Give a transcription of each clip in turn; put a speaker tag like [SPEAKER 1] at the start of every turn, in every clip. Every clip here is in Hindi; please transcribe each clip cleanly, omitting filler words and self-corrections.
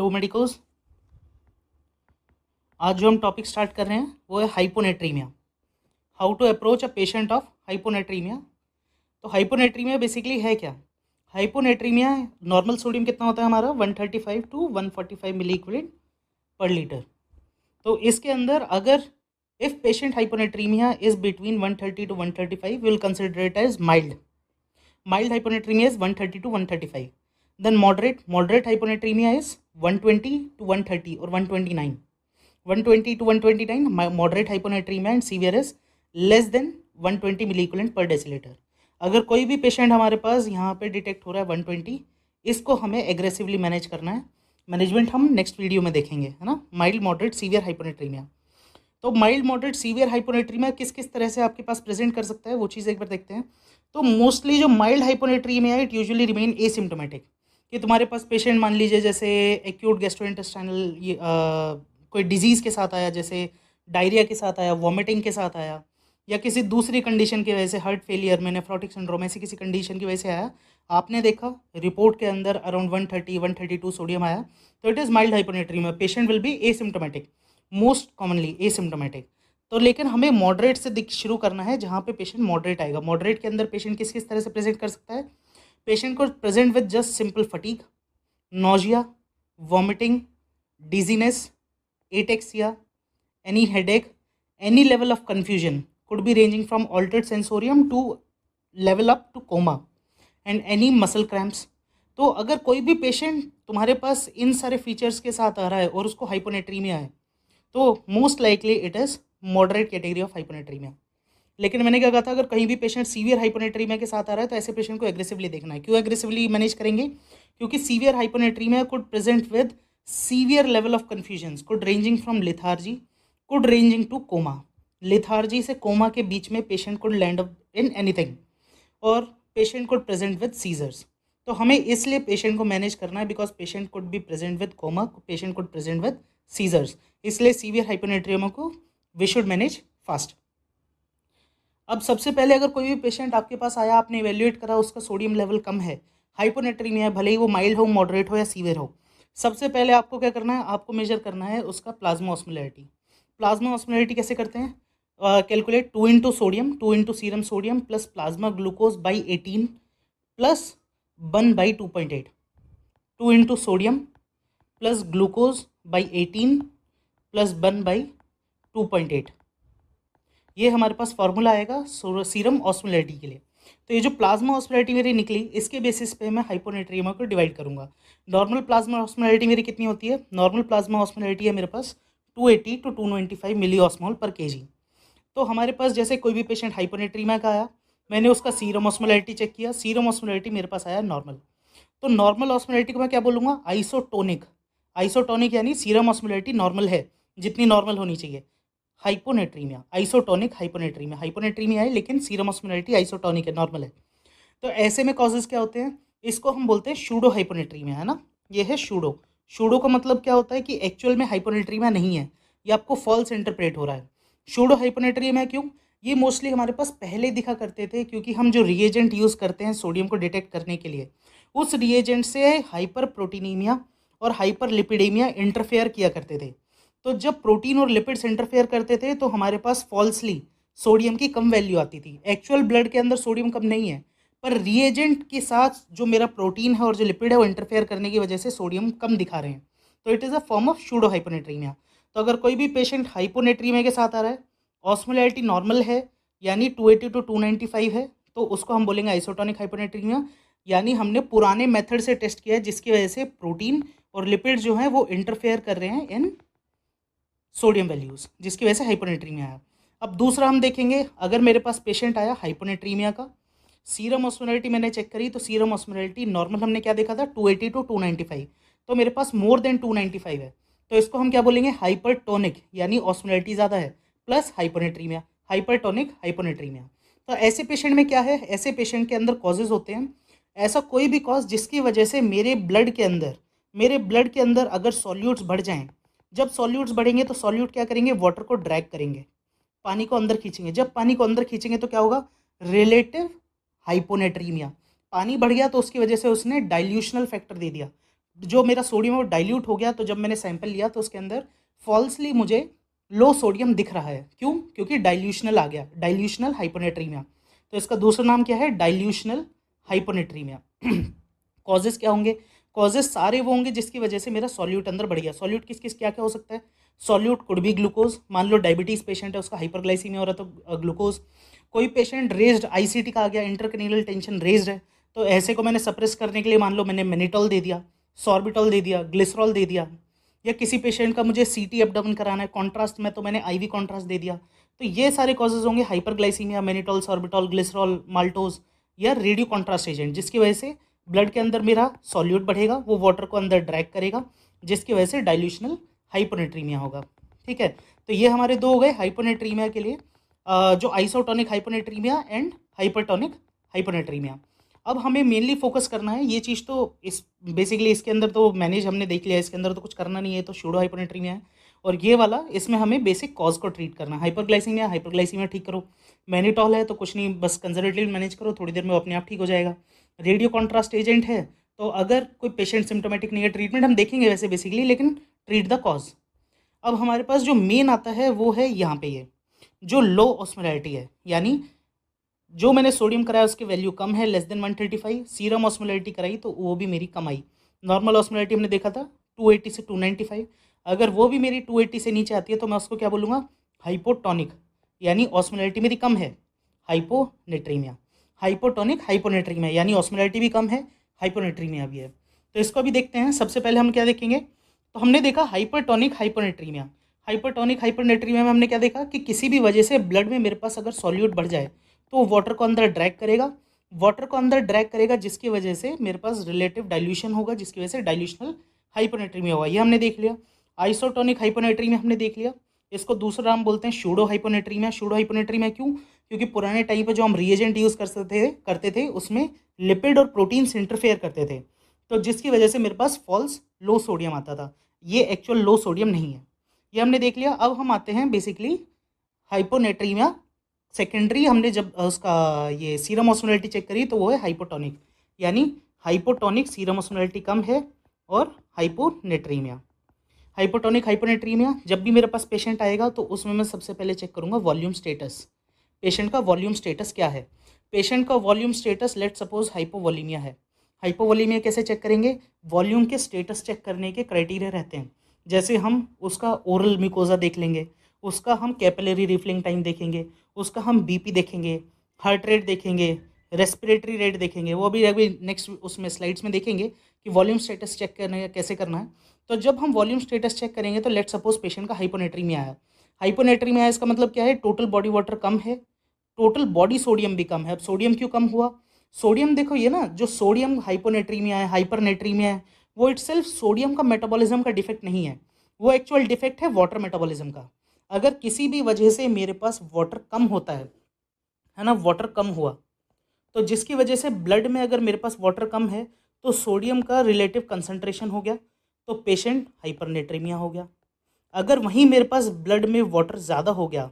[SPEAKER 1] Hello medicos. आज जो हम टॉपिक स्टार्ट कर रहे हैं वो है hyponatremia. How to approach a patient of hyponatremia. तो हाइपोनेट्रीमिया बेसिकली है क्या? हाइपोनेट्रीमिया नॉर्मल सोडियम कितना होता है हमारा 135 to 145 milliequivalent per litre. तो इसके अंदर अगर if patient hyponatremia is between 130 to 135 will consider it as mild. Mild hyponatremia is 130 to 135. Then moderate hyponatremia is 120 to 130 or 129. 120 to 129 moderate hyponatremia and severe is less than 120 मिलीक्यूलेंट पर डेसीलीटर। अगर कोई भी पेशेंट हमारे पास यहाँ पे डिटेक्ट हो रहा है 120, इसको हमें एग्रेसिवली मैनेज करना है। मैनेजमेंट हम नेक्स्ट वीडियो में देखेंगे, है ना। Mild moderate severe hyponatraemia. तो माइल्ड मॉडरेट सीवियर हाइपोनेट्रीमिया किस किस तरह से आपके पास प्रेजेंट कर सकता है वो चीज़ एक बार देखते हैं। तो मोस्टली जो माइल्ड हाइपोनेट्रीमिया है इट यूजुअली रिमेन एसिम्टोमेटिक, कि तुम्हारे पास पेशेंट मान लीजिए जैसे एक्यूट गैस्ट्रोइंटेस्टाइनल कोई डिजीज़ के साथ आया, जैसे डायरिया के साथ आया, वॉमिटिंग के साथ आया, या किसी दूसरी कंडीशन की वजह से हार्ट फेलियर में नेफ्रोटिक सिंड्रोम ऐसी किसी कंडीशन की वजह से आया, आपने देखा रिपोर्ट के अंदर अराउंड 130 132 सोडियम आया, तो it is mild hyponatraemia. Patient will be asymptomatic, most commonly asymptomatic. तो लेकिन हमें मॉडरेट से शुरू करना है, जहाँ पे पेशेंट मॉडरेट आएगा। मॉडरेट के अंदर पेशेंट किस किस तरह से प्रेजेंट कर सकता है? पेशेंट को present with just simple fatigue, nausea, vomiting, dizziness, ataxia, any headache, any level of confusion, could be ranging from altered sensorium to level up to coma, and any muscle cramps। तो अगर कोई भी पेशेंट तुम्हारे पास इन सारे फीचर्स के साथ आ रहा है और उसको हाइपोनेट्रीमिया है, तो most likely it is moderate category of hyponatraemia. लेकिन मैंने क्या कहा था, अगर कहीं भी पेशेंट सीवियर हाइपोनेट्रीमिया के साथ आ रहा है तो ऐसे पेशेंट को एग्रेसिवली देखना है। क्यों एग्रेसिवली मैनेज करेंगे? क्योंकि severe hyponatremia could present with severe level of confusions, could ranging from lethargy, could ranging to coma. Lethargy से कोमा के बीच में patient could land up in anything, और patient could present with seizures. तो हमें इसलिए पेशेंट को मैनेज करना है because patient could be present with coma, patient could present with seizures. इसलिए सीवियर हाइपोनेट्रीमिया को वी शुड मैनेज फास्ट। अब सबसे पहले अगर कोई भी पेशेंट आपके पास आया, आपने इवेल्युएट करा, उसका सोडियम लेवल कम है, हाइपोनेट्रीमिया है, भले ही वो माइल्ड हो, मॉडरेट हो या सीवियर हो, सबसे पहले आपको क्या करना है? आपको मेजर करना है उसका प्लाज्मा ऑस्मोलैरिटी। प्लाज्मा ऑस्मोलैरिटी कैसे करते हैं? Calculate 2 into sodium, 2 into serum sodium plus plasma glucose by 18 plus 1 by 2.8। 2 into sodium plus glucose by 18 plus 1 by 2.8, ये हमारे पास फॉर्मूला आएगा सीरम ऑस्मोलैरिटी के लिए। तो ये जो प्लाज्मा ऑस्मोलैरिटी मेरी निकली, इसके बेसिस पे मैं हाइपोनेट्रीमिया को डिवाइड करूंगा। नॉर्मल प्लाज्मा ऑस्मोलैरिटी मेरी कितनी होती है? नॉर्मल प्लाज्मा ऑस्मोलैरिटी है मेरे पास 280 टू 295 मिली ऑस्मोल पर केजी। तो हमारे पास जैसे कोई भी पेशेंट हाइपोनेट्रीमिया का आया, मैंने उसका सीरम ऑस्मोलैरिटी चेक किया, सीरम ऑस्मोलैरिटी मेरे पास आया नॉर्मल। तो नॉर्मल ऑस्मोलैरिटी को मैं क्या बोलूँगा? आइसोटोनिक। आइसोटोनिक यानी सीरम ऑस्मोलैरिटी नॉर्मल है, जितनी नॉर्मल होनी चाहिए। हाइपोनेट्रीमिया आइसोटोनिक हाइपोनेट्रीमिया, हाइपोनेट्रीमिया है लेकिन सीरम ऑस्मोलैरिटी आइसोटोनिक है, नॉर्मल है। तो ऐसे में कॉजेज क्या होते हैं? इसको हम बोलते हैं शूडो हाइपोनेट्रीमिया, है ना। ये है शूडो। शूडो का मतलब क्या होता है कि एक्चुअल में हाइपोनेट्रीमिया नहीं है, ये आपको फॉल्स इंटरप्रेट हो रहा है। शूडो हाइपोनेट्रीमिया क्यों? ये मोस्टली हमारे पास पहले दिखा करते थे, क्योंकि हम जो रिएजेंट यूज़ करते हैं सोडियम को डिटेक्ट करने के लिए, उस रिएजेंट से हाइपर प्रोटीनीमिया और हाइपर लिपिडेमिया इंटरफेयर किया करते थे। तो जब प्रोटीन और लिपिड्स इंटरफेयर करते थे तो हमारे पास फॉल्सली सोडियम की कम वैल्यू आती थी। एक्चुअल ब्लड के अंदर सोडियम कम नहीं है, पर रिएजेंट के साथ जो मेरा प्रोटीन है और जो लिपिड है वो इंटरफेयर करने की वजह से सोडियम कम दिखा रहे हैं। तो it is a form of pseudo hyponatraemia. तो अगर कोई भी पेशेंट हाइपोनेट्रीमिया के साथ आ रहा है, ऑस्मोलैरिटी नॉर्मल है यानी 280 टू 295 है, तो उसको हम बोलेंगे आइसोटोनिक हाइपोनेट्रीमिया। यानी हमने पुराने मेथड से टेस्ट किया है, जिसकी वजह से प्रोटीन और लिपिड जो हैं वो इंटरफेयर कर रहे हैं इन सोडियम वैल्यूज़, जिसकी वजह से हाइपोनेट्रीमिया आया। अब दूसरा हम देखेंगे, अगर मेरे पास पेशेंट आया हाइपोनेट्रीमिया का, सीरम ऑस्मोलैरिटी मैंने चेक करी, तो सीरम ऑस्मोलैरिटी नॉर्मल हमने क्या देखा था 280 टू 295, तो मेरे पास मोर देन 295 है, तो इसको हम क्या बोलेंगे? हाइपरटोनिक, यानी ऑस्मोलैरिटी ज़्यादा है प्लस हाइपोनेट्रीमिया, हाइपरटोनिक हाइपोनेट्रीमिया। तो ऐसे पेशेंट में क्या है? ऐसे पेशेंट के अंदर कॉजेज़ होते हैं, ऐसा कोई भी कॉज जिसकी वजह से मेरे ब्लड के अंदर अगर सॉल्यूट्स बढ़ जाएँ, जब सॉल्यूट्स बढ़ेंगे तो सॉल्यूट क्या करेंगे? वाटर को ड्रैग करेंगे, पानी को अंदर खींचेंगे। जब पानी को अंदर खींचेंगे तो क्या होगा? Relative hyponatraemia. पानी बढ़ गया तो उसकी वजह से उसने डाइल्यूशनल फैक्टर दे दिया। जो मेरा सोडियम वो डाइल्यूट हो गया, तो जब मैंने सैंपल लिया तो उसके अंदर फॉल्सली मुझे लो सोडियम दिख रहा है। क्यों? क्योंकि डाइल्यूशनल आ गया, डाइल्यूशनल हाइपोनेट्रीमिया। तो इसका दूसरा नाम क्या है? डाइल्यूशनल हाइपोनेट्रीमिया। कॉजेज़ क्या होंगे? कॉजेज़ सारे वो होंगे जिसकी वजह से मेरा सॉल्यूट अंदर बढ़ गया। सॉल्यूट किस किस क्या क्या हो सकता है? सॉल्यूट कुड बी ग्लूकोज, मान लो डायबिटीज़ पेशेंट है, उसका हाइपरग्लाइसीमिया हो रहा है तो ग्लूकोज। कोई पेशेंट रेज्ड आईसीटी का आ गया, इंटरक्रेनियल टेंशन रेज्ड है, तो ऐसे को मैंने सप्रेस करने के लिए मान लो मैंने मेनिटॉल दे दिया, सॉर्बिटॉल दे दिया, ग्लिसरॉल दे दिया। या किसी पेशेंट का मुझे सीटी एब्डोमेन कराना है कॉन्ट्रास्ट में, तो मैंने आईवी कॉन्ट्रास्ट दे दिया। तो ये सारे कॉजेज होंगे हाइपरग्लाइसीमिया, मेनिटॉल, सॉर्बिटॉल, ग्लिसरॉल, माल्टोज या रेडियो कॉन्ट्रास्ट एजेंट, जिसकी वजह से ब्लड के अंदर मेरा सॉल्यूट बढ़ेगा, वो वाटर को अंदर ड्रैग करेगा, जिसकी वजह से डाइल्यूशनल हाइपोनेट्रीमिया होगा। ठीक है, तो ये हमारे दो हो गए हाइपोनेट्रीमिया के लिए, जो isotonic hyponatraemia and hypertonic hyponatraemia. अब हमें मेनली फोकस करना है ये चीज़, तो इस बेसिकली इसके अंदर तो मैनेज हमने देख लिया, इसके अंदर तो कुछ करना नहीं है, तो शूडो हाइपोनेट्रीमिया है। और ये वाला इसमें हमें बेसिक कॉज को ट्रीट करना है। हाइपरग्लाइसीमिया, हाइपरग्लाइसीमिया ठीक करो। मैनिटॉल है तो कुछ नहीं, बस कंजर्वेटिव मैनेज करो, थोड़ी देर में वो अपने आप ठीक हो जाएगा। रेडियो कॉन्ट्रास्ट एजेंट है, तो अगर कोई पेशेंट सिम्टोमेटिक नहीं है, ट्रीटमेंट हम देखेंगे वैसे बेसिकली, लेकिन ट्रीट द कॉज। अब हमारे पास जो मेन आता है वो है यहाँ पे ये जो लो ऑस्मोलैरिटी है, यानी जो मैंने सोडियम कराया उसकी वैल्यू कम है, लेस देन 135। सीरम ऑस्मोलैरिटी कराई तो वो भी मेरी कम आई। नॉर्मल ऑस्मोलैरिटी हमने देखा था 280 से 295, अगर वो भी मेरी 280 से नीचे आती है तो मैं उसको क्या बोलूँगा? हाइपोटोनिक, यानी ऑस्मोलैरिटी मेरी कम है, हाइपोनेट्रीमिया। हाइपोटोनिक हाइपोनेट्रीमिया यानी ऑस्मोलैरिटी भी कम है, हाइपोनेट्रीमिया भी है। तो इसको भी देखते हैं। सबसे पहले हम क्या देखेंगे? तो हमने देखा हाइपरटोनिक हाइपोनेट्रीमिया। हाइपरटोनिक हाइपोनेट्रीमिया में हमने क्या देखा कि किसी भी वजह से ब्लड में मेरे पास अगर सॉल्यूट बढ़ जाए तो वाटर को अंदर ड्रैग करेगा, वाटर को अंदर ड्रैग करेगा, जिसकी वजह से मेरे पास रिलेटिव डाइल्यूशन होगा, जिसकी वजह से डाइल्यूशनल हाइपोनेट्रीमिया होगा। ये हमने देख लिया। आइसोटोनिक हाइपोनेट्रीमिया हमने देख लिया। इसको दूसरा नाम बोलते हैं शूडो हाइपोनेट्रीमिया। शूडो हाइपोनेट्रीमिया क्यों? क्योंकि पुराने टाइम पे जो हम रिएजेंट यूज़ करते थे उसमें लिपिड और प्रोटीन्स इंटरफेयर करते थे, तो जिसकी वजह से मेरे पास फॉल्स लो सोडियम आता था। ये एक्चुअल लो सोडियम नहीं है। ये हमने देख लिया। अब हम आते हैं बेसिकली हाइपोनेट्रीमिया सेकेंडरी। हमने जब उसका ये सीरम ऑस्मोलैरिटी चेक करी तो वो है हाइपोटोनिक, यानी हाइपोटोनिक सीरम ऑस्मोलैरिटी कम है और हाइपोनेट्रीमिया। हाइपोटोनिक हाइपोनेट्रीमिया जब भी मेरे पास पेशेंट आएगा तो उसमें मैं सबसे पहले चेक करूंगा वॉल्यूम स्टेटस। पेशेंट का वॉल्यूम स्टेटस क्या है? पेशेंट का volume status let suppose hypovolaemia है। हाइपोवोलीमिया कैसे चेक करेंगे? वॉल्यूम के स्टेटस चेक करने के क्राइटेरिया रहते हैं। जैसे हम उसका ओरल म्यूकोजा देख लेंगे, उसका हम कैपिलरी रिफिलिंग टाइम देखेंगे, उसका हम बीपी देखेंगे, हार्ट रेट देखेंगे, रेस्पिरेटरी रेट देखेंगे। वो अभी नेक्स्ट उसमें स्लाइड्स में देखेंगे कि वॉल्यूम स्टेटस चेक करने का कैसे करना है। तो जब हम वॉल्यूम स्टेटस चेक करेंगे तो लेट सपोज पेशेंट का हाइपोनेट्रीमिया आया। हाइपोनेट्रीमिया इसका मतलब क्या है? टोटल बॉडी वाटर कम है, टोटल बॉडी सोडियम भी कम है। अब सोडियम क्यों कम हुआ? सोडियम देखो, ये ना जो सोडियम हाइपोनेट्रीमिया है, हाइपरनेट्रीमिया है, वो इटसेल्फ सोडियम का मेटाबॉलिज्म का डिफेक्ट नहीं है, वो एक्चुअल डिफेक्ट है वाटर मेटाबॉलिज्म का। अगर किसी भी वजह से मेरे पास वाटर कम होता है ना, वाटर कम हुआ तो जिसकी वजह से ब्लड में अगर मेरे पास वाटर कम है तो सोडियम का रिलेटिव कंसंट्रेशन हो गया, तो पेशेंट हाइपरनेट्रीमिया हो गया। अगर वहीं मेरे पास ब्लड में वाटर ज़्यादा हो गया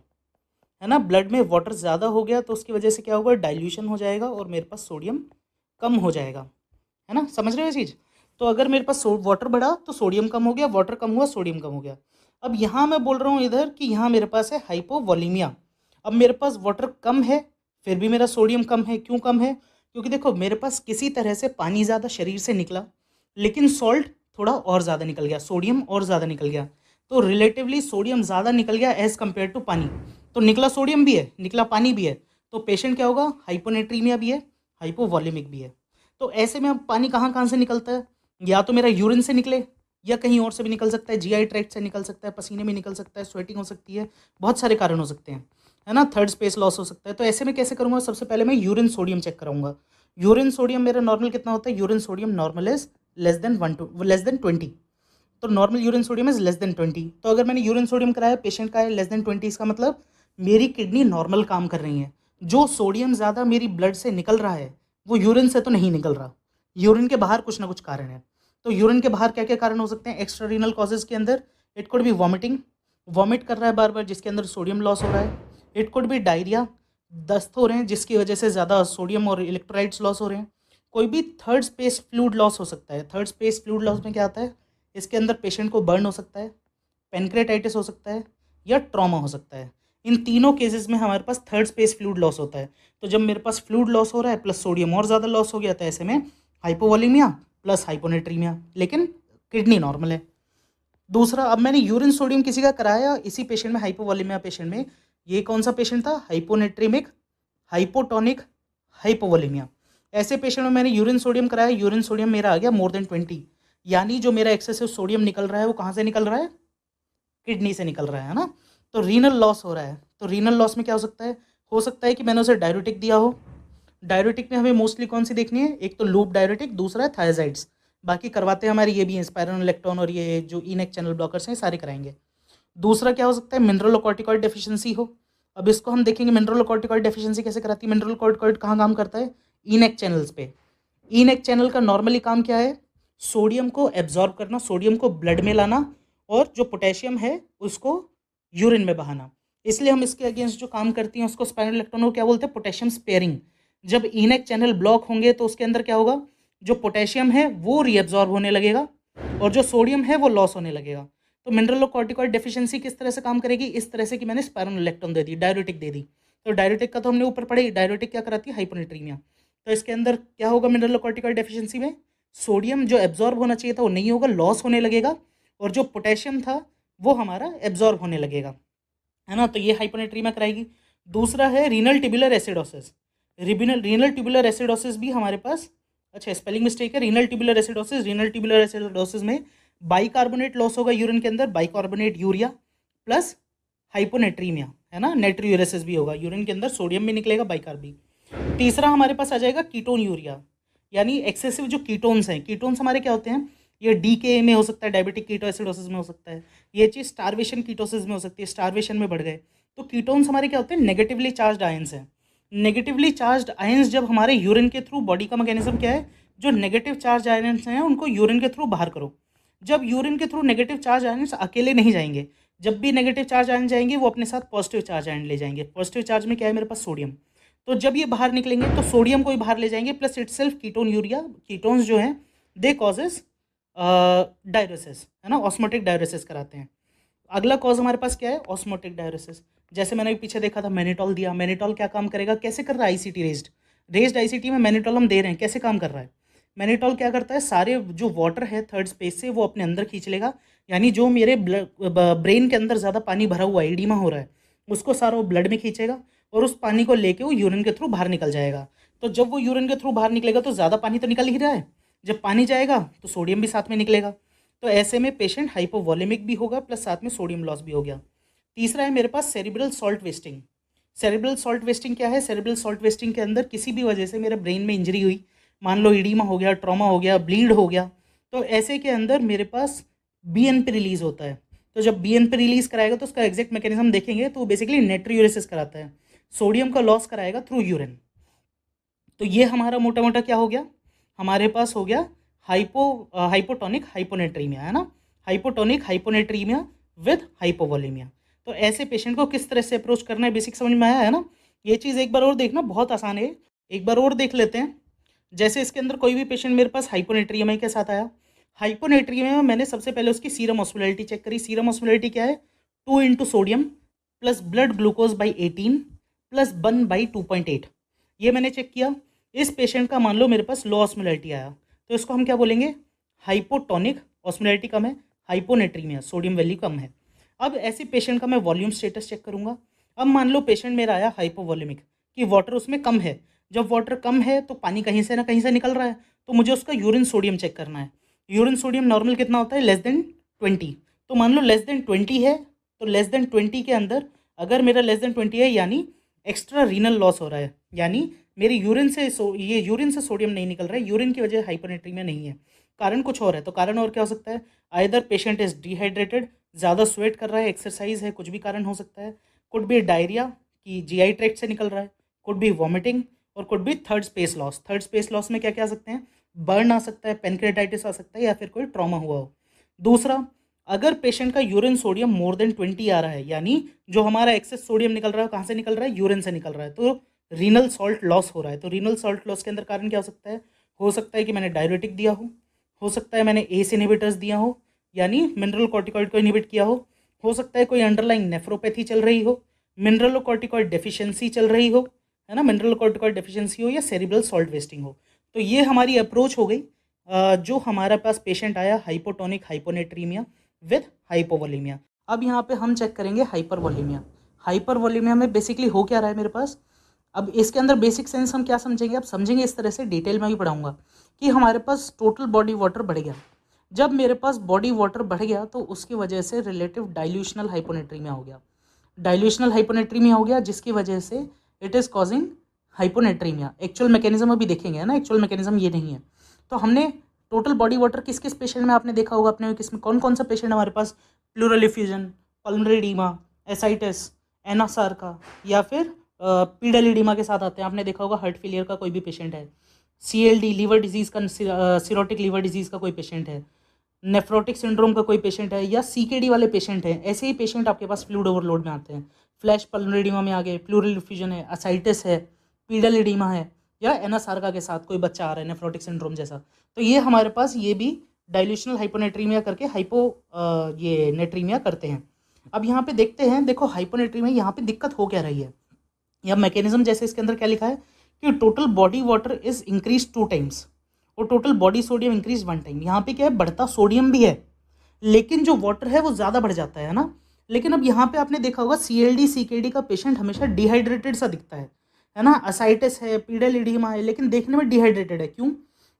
[SPEAKER 1] है ना, ब्लड में वाटर ज़्यादा हो गया तो उसकी वजह से क्या होगा? डाइल्यूशन हो जाएगा और मेरे पास सोडियम कम हो जाएगा, है ना? समझ रहे हो ये चीज़? तो अगर मेरे पास वाटर बढ़ा तो सोडियम कम हो गया, वाटर कम हुआ सोडियम कम हो गया। अब यहाँ मैं बोल रहा हूँ इधर कि यहाँ मेरे पास है हाइपोवोलीमिया। अब मेरे पास वाटर कम है फिर भी मेरा सोडियम कम है। क्यों कम है? क्योंकि देखो मेरे पास किसी तरह से पानी ज़्यादा शरीर से निकला, लेकिन सॉल्ट थोड़ा और ज़्यादा निकल गया, सोडियम और ज़्यादा निकल गया। तो रिलेटिवली सोडियम ज़्यादा निकल गया एज़ कम्पेयर टू पानी। तो निकला सोडियम भी है, निकला पानी भी है, तो पेशेंट क्या होगा? हाइपोनेट्रीमिया भी है, हाइपोवॉल्यूमिक भी है। तो ऐसे में अब पानी कहाँ कहाँ से निकलता है? या तो मेरा यूरिन से निकले या कहीं और से भी निकल सकता है, जीआई ट्रैक्ट से निकल सकता है, पसीने में निकल सकता है, स्वेटिंग हो सकती है, बहुत सारे कारण हो सकते हैं, है ना? थर्ड स्पेस लॉस हो सकता है। तो ऐसे में कैसे करूँगा? सबसे पहले मैं यूरिन सोडियम चेक कराऊंगा। यूरिन सोडियम मेरा नॉर्मल कितना होता है? Urine sodium normal is less than 20। तो normal urine sodium is less than 20। तो अगर मैंने यूरिन सोडियम कराया, पेशेंट का है लेस देन 20, इसका मतलब मेरी किडनी नॉर्मल काम कर रही है। जो सोडियम ज़्यादा मेरी ब्लड से निकल रहा है वो यूरिन से तो नहीं निकल रहा, यूरिन के बाहर कुछ ना कुछ कारण है। तो यूरिन के बाहर क्या क्या कारण हो सकते हैं? एक्स्ट्रा रीनल कॉजेज के अंदर it could be vomiting, vomit कर रहा है बार बार जिसके अंदर सोडियम लॉस हो रहा है। इट कुड बी डायरिया, दस्त हो रहे हैं जिसकी वजह से ज़्यादा सोडियम और इलेक्ट्रोलाइट्स लॉस हो रहे हैं। कोई भी थर्ड स्पेस फ्लूइड लॉस हो सकता है। थर्ड स्पेस फ्लूइड लॉस में क्या आता है, इसके अंदर पेशेंट को बर्न हो सकता है, पेनक्रेटाइटिस हो सकता है या ट्रॉमा हो सकता है। इन तीनों केसेस में हमारे पास थर्ड स्पेस फ्लूइड लॉस होता है। तो जब मेरे पास फ्लूइड लॉस हो रहा है प्लस सोडियम और ज़्यादा लॉस हो गया तो ऐसे में हाइपोवोलेमिया प्लस हाइपोनेट्रीमिया, लेकिन किडनी नॉर्मल है। दूसरा, अब मैंने यूरिन सोडियम किसी का कराया इसी पेशेंट में, हाइपोवोलेमिया पेशेंट में। ये कौन सा पेशेंट था, हाइपोनेट्रीमिक हाइपोटोनिक हाइपोवोलेमिया। ऐसे पेशेंट में मैंने यूरिन सोडियम कराया, यूरिन सोडियम मेरा आ गया मोर देन 20, यानी जो मेरा एक्सेसिव सोडियम निकल रहा है वो कहाँ से निकल रहा है, किडनी से निकल रहा है ना। तो रीनल लॉस हो रहा है। तो रीनल लॉस में क्या हो सकता है कि मैंने उसे डायरेटिक दिया हो। डायरेटिक में हमें मोस्टली कौन सी देखनी है, एक तो लूप डायरेटिक, दूसरा है थायजाइड्स। बाकी करवाते हैं हमारे ये भी हैं, स्पाइरोलेक्टोन और ये जो इनेक चैनल ब्लॉकर्स हैं सारे कराएंगे। दूसरा क्या हो सकता है, मिनरलोकॉर्टिकॉइड डेफिशिएंसी हो। अब इसको हम देखेंगे मिनरलोकॉर्टिकॉइड डेफिशिएंसी कैसे कराती है। मिनरलोकॉर्टिकॉइड कहाँ काम करता है, इनेक चैनल्स पे। इनेक चैनल का नॉर्मली काम क्या है, सोडियम को एब्जॉर्ब करना, सोडियम को ब्लड में लाना और जो पोटेशियम है उसको यूरिन में बहाना। इसलिए हम इसके अगेंस्ट जो काम करती हैं उसको स्पाइरोलेक्टोन को क्या बोलते हैं, पोटेशियम स्पेयरिंग। जब इनेक चैनल ब्लॉक होंगे तो उसके अंदर क्या होगा, जो पोटेशियम है वो रीएब्जॉर्ब होने लगेगा और जो सोडियम है वो लॉस होने लगेगा। तो मिनरलोकॉर्टिकॉइड डेफिशिएंसी किस तरह से काम करेगी, इस तरह से कि मैंने स्पाइरोलेक्टोन दे दी, डायरेटिक दे दी। तो डायरेटिक का तो हमने ऊपर पढ़ी, डायरेटिक क्या कराती है, हाइपोनेट्रीमिया। तो इसके अंदर क्या होगा, मिनरलोकॉर्टिकॉइड डेफिशिएंसी में सोडियम जो एब्जॉर्ब होना चाहिए था वो नहीं होगा, लॉस होने लगेगा, और जो पोटेशियम था वो हमारा एब्जॉर्ब होने लगेगा, है ना। तो ये हाइपोनेट्रीमिया कराएगी। दूसरा है renal tubular acidosis. Renal tubular acidosis भी हमारे पास, अच्छा स्पेलिंग मिस्टेक है, renal tubular acidosis. Renal tubular acidosis में बाइकार्बोनेट लॉस होगा यूरिन के अंदर, बाइकार्बोनेट यूरिया प्लस हाइपोनेट्रीमिया, है ना। नेट्रियूरेसिस भी होगा, यूरिन के अंदर सोडियम भी निकलेगा, बाइकार्ब भी। तीसरा हमारे पास आ जाएगा कीटोन यूरिया, यानी एक्सेसिव जो कीटोन्स हैं। कीटोन्स हमारे क्या होते हैं, ये डीके में हो सकता है, डायबिटिक कीटोएसिडोसिस में हो सकता है, ये चीज़ स्टारवेशन कीटोसिस में हो सकती है, स्टारवेशन में बढ़ गए। तो कीटोन्स हमारे क्या होते हैं, नेगेटिवली चार्ज आयंस हैं। नेगेटिवली चार्ज आयंस जब हमारे यूरिन के थ्रू, बॉडी का मैकेनिज्म क्या है, जो नेगेटिव चार्ज आयंस हैं उनको यूरिन के थ्रू बाहर करो। जब यूरिन के थ्रू नेगेटिव चार्ज आयंस अकेले नहीं जाएंगे, जब भी नेगेटिव चार्ज आयन जाएंगे वो अपने साथ पॉजिटिव चार्ज आयन ले जाएंगे। पॉजिटिव चार्ज में क्या है मेरे पास, सोडियम। तो जब ये बाहर निकलेंगे तो सोडियम को ही बाहर ले जाएंगे, plus itself ketone urea, ketones जो हैं दे कॉजेस डायरेसिस, है ना, ऑस्मोटिक डायरेसिस कराते हैं। अगला कॉज हमारे पास क्या है, ऑस्मोटिक डायरेसिस। जैसे मैंने पीछे देखा था, मैनिटॉल दिया, मैनिटॉल क्या काम करेगा, कैसे कर रहा है, आईसीटी रेज्ड आईसीटी में मैनिटॉल हम दे रहे हैं, कैसे काम कर रहा है। मैनिटॉल क्या करता है, सारे जो वाटर है थर्ड स्पेस से वो अपने अंदर खींच लेगा, यानी जो मेरे ब्रेन के अंदर ज़्यादा पानी भरा हुआ है, एडिमा हो रहा है, उसको सारा वो ब्लड में खींचेगा और उस पानी को लेके वो यूरिन के थ्रू बाहर निकल जाएगा। तो जब वो यूरिन के थ्रू बाहर निकलेगा तो ज़्यादा पानी तो निकल ही रहा है, जब पानी जाएगा तो सोडियम भी साथ में निकलेगा। तो ऐसे में पेशेंट हाइपोवोलेमिक भी होगा प्लस साथ में सोडियम लॉस भी हो गया। तीसरा है मेरे पास cerebral salt wasting. Cerebral salt wasting क्या है, सेरिब्रल सॉल्ट वेस्टिंग के अंदर किसी भी वजह से मेरे ब्रेन में इंजरी हुई, मान लो इडीमा हो गया, ट्रॉमा हो गया, ब्लीड हो गया, तो ऐसे के अंदर मेरे पास बीएनपी रिलीज होता है। तो जब बीएनपी रिलीज कराएगा तो उसका एग्जैक्ट मैकेनिज्म देखेंगे तो बेसिकली नेट्रियूरेसिस कराता है, सोडियम का लॉस कराएगा थ्रू यूरिन। तो ये हमारा मोटा मोटा क्या हो गया, हमारे पास हो गया हाइपोटोनिक हाइपोनेट्रीमिया, है ना, हाइपोटोनिक हाइपोनेट्रीमिया विद हाइपोवोलेमिया। तो ऐसे पेशेंट को किस तरह से अप्रोच करना है, बेसिक समझ में आया है ना। ये चीज़ एक बार और देखना, बहुत आसान है, एक बार और देख लेते हैं। जैसे इसके अंदर कोई भी पेशेंट मेरे पास हाइपोनेट्रीमिया के साथ आया, हाइपोनेट्रीमिया में मैंने सबसे पहले उसकी सीरम ऑस्मोलैरिटी चेक करी। सीरम ऑस्मोलैरिटी क्या है, 2 into sodium plus blood glucose by 18 plus 1 by 2.8, ये मैंने चेक किया। इस पेशेंट का मान लो मेरे पास लो ऑस्मोलैरिटी आया, तो इसको हम क्या बोलेंगे, हाइपोटोनिक, ऑस्मोलैरिटी कम है, हाइपोनेट्रीमिया, सोडियम वैल्यू कम है। अब ऐसे पेशेंट का मैं वॉल्यूम स्टेटस चेक करूंगा। अब मान लो पेशेंट मेरा आया हाइपोवोलेमिक, कि वाटर उसमें कम है। जब वाटर कम है तो पानी कहीं से ना कहीं से निकल रहा है, तो मुझे उसका यूरिन सोडियम चेक करना है। यूरिन सोडियम नॉर्मल कितना होता है, लेस देन 20। तो मान लो लेस देन 20 है, तो लेस देन 20 के अंदर अगर मेरा लेस देन 20 है यानी एक्स्ट्रा रीनल लॉस हो रहा है, यानी मेरे यूरिन से ये यूरिन से सोडियम नहीं निकल रहा है, यूरिन की वजह हाइपोनेट्रीमिया नहीं है, कारण कुछ और है। तो कारण और क्या हो सकता है, आइदर पेशेंट इज डिहाइड्रेटेड, ज़्यादा स्वेट कर रहा है, एक्सरसाइज है, कुछ भी कारण हो सकता है। कुड बी डायरिया कि जीआई ट्रैक्ट से निकल रहा है, कुड बी वॉमिटिंग, और could be third space loss. Third space loss में क्या क्या आ सकते हैं, बर्न आ सकता है, पेनक्रेटाइटिस आ सकता है, या फिर कोई ट्रॉमा हुआ हो। दूसरा, अगर पेशेंट का यूरिन सोडियम मोर देन 20 आ रहा है, यानी जो हमारा एक्सेस सोडियम निकल रहा है कहाँ से निकल रहा है, यूरिन से निकल रहा है, तो रीनल सॉल्ट लॉस हो रहा है। तो रीनल सॉल्ट लॉस के अंदर कारण क्या हो सकता है, हो सकता है कि मैंने डायरेटिक दिया हो सकता है मैंने एस इनहिबिटर्स दिया हो, यानी मिनरल कॉर्टिकॉइड को इनहिबिट किया हो सकता है कोई अंडरलाइंग नेफ्रोपैथी चल रही हो, मिनरल कॉर्टिकॉइड डेफिशिएंसी चल रही हो, है ना, मिनरल कॉर्टिकॉइड डेफिशिएंसी हो या सेरिब्रल सॉल्ट वेस्टिंग हो। तो ये हमारी अप्रोच हो गई। जो हमारे पास पेशेंट आया हाइपोटोनिक हाइपोनेट्रीमिया विद हाइपोवोलीमिया। अब यहाँ पे हम चेक करेंगे हाइपरवोलीमिया। हाइपरवोलीमिया में बेसिकली हो क्या रहा है मेरे पास। अब इसके अंदर बेसिक सेंस हम क्या समझेंगे, अब समझेंगे इस तरह से, डिटेल में भी पढ़ाऊंगा कि हमारे पास टोटल बॉडी वाटर बढ़ गया। जब मेरे पास बॉडी वाटर बढ़ गया तो उसकी वजह से रिलेटिव डाइल्यूशनल हाइपोनेट्रीमिया हो गया। डाइल्यूशनल हाइपोनेट्रीमिया हो गया जिसकी वजह से it is causing hyponatraemia. Actual mechanism अभी देखेंगे, है ना, एक्चुअल मैकेनिज्म ये नहीं है। तो हमने टोटल बॉडी वाटर किस किस पेशेंट में आपने देखा होगा अपने, किस में कौन कौन सा पेशेंट हमारे पास, pleural effusion, pulmonary oedema, ascites, anasarca, या फिर पीडल एडीमा के साथ आते हैं। आपने देखा होगा हार्ट फेलियर का कोई भी पेशेंट है, CLD लीवर डिजीज़ का, सिरोटिक लीवर डिजीज़ का कोई पेशेंट है, नेफ्रोटिक सिंड्रोम का कोई पेशेंट है, या CKD वाले पेशेंट हैं। ऐसे ही पेशेंट आपके पास फ्लूइड ओवरलोड में आते हैं। फ्लैश पल्मोनरी एडीमा में आ गए, प्लूरल इफ्यूजन है, असाइटिस है, पीडल एडीमा है, या एनासार्का के साथ कोई बच्चा आ रहा है नेफ्रोटिक सिंड्रोम जैसा। तो ये हमारे पास ये भी डाइल्यूशनल हाइपोनेट्रीमिया करके ये नेट्रीमिया करते हैं। अब यहाँ पे देखते हैं, देखो हाइपोनेट्रीमिया यहाँ पे दिक्कत हो क्या रही है, या मैकेनिज्म जैसे इसके अंदर क्या लिखा है कि total body water is increase 2 times और total body sodium increase 1 time. यहाँ पे क्या है, बढ़ता सोडियम भी है लेकिन जो वाटर है वो ज़्यादा बढ़ जाता है ना। लेकिन अब यहाँ पे आपने देखा होगा CLD CKD का पेशेंट हमेशा डिहाइड्रेटेड सा दिखता है ना, असाइटिस है, पीडल एडीमा है, लेकिन देखने में डिहाइड्रेटेड है। क्यों?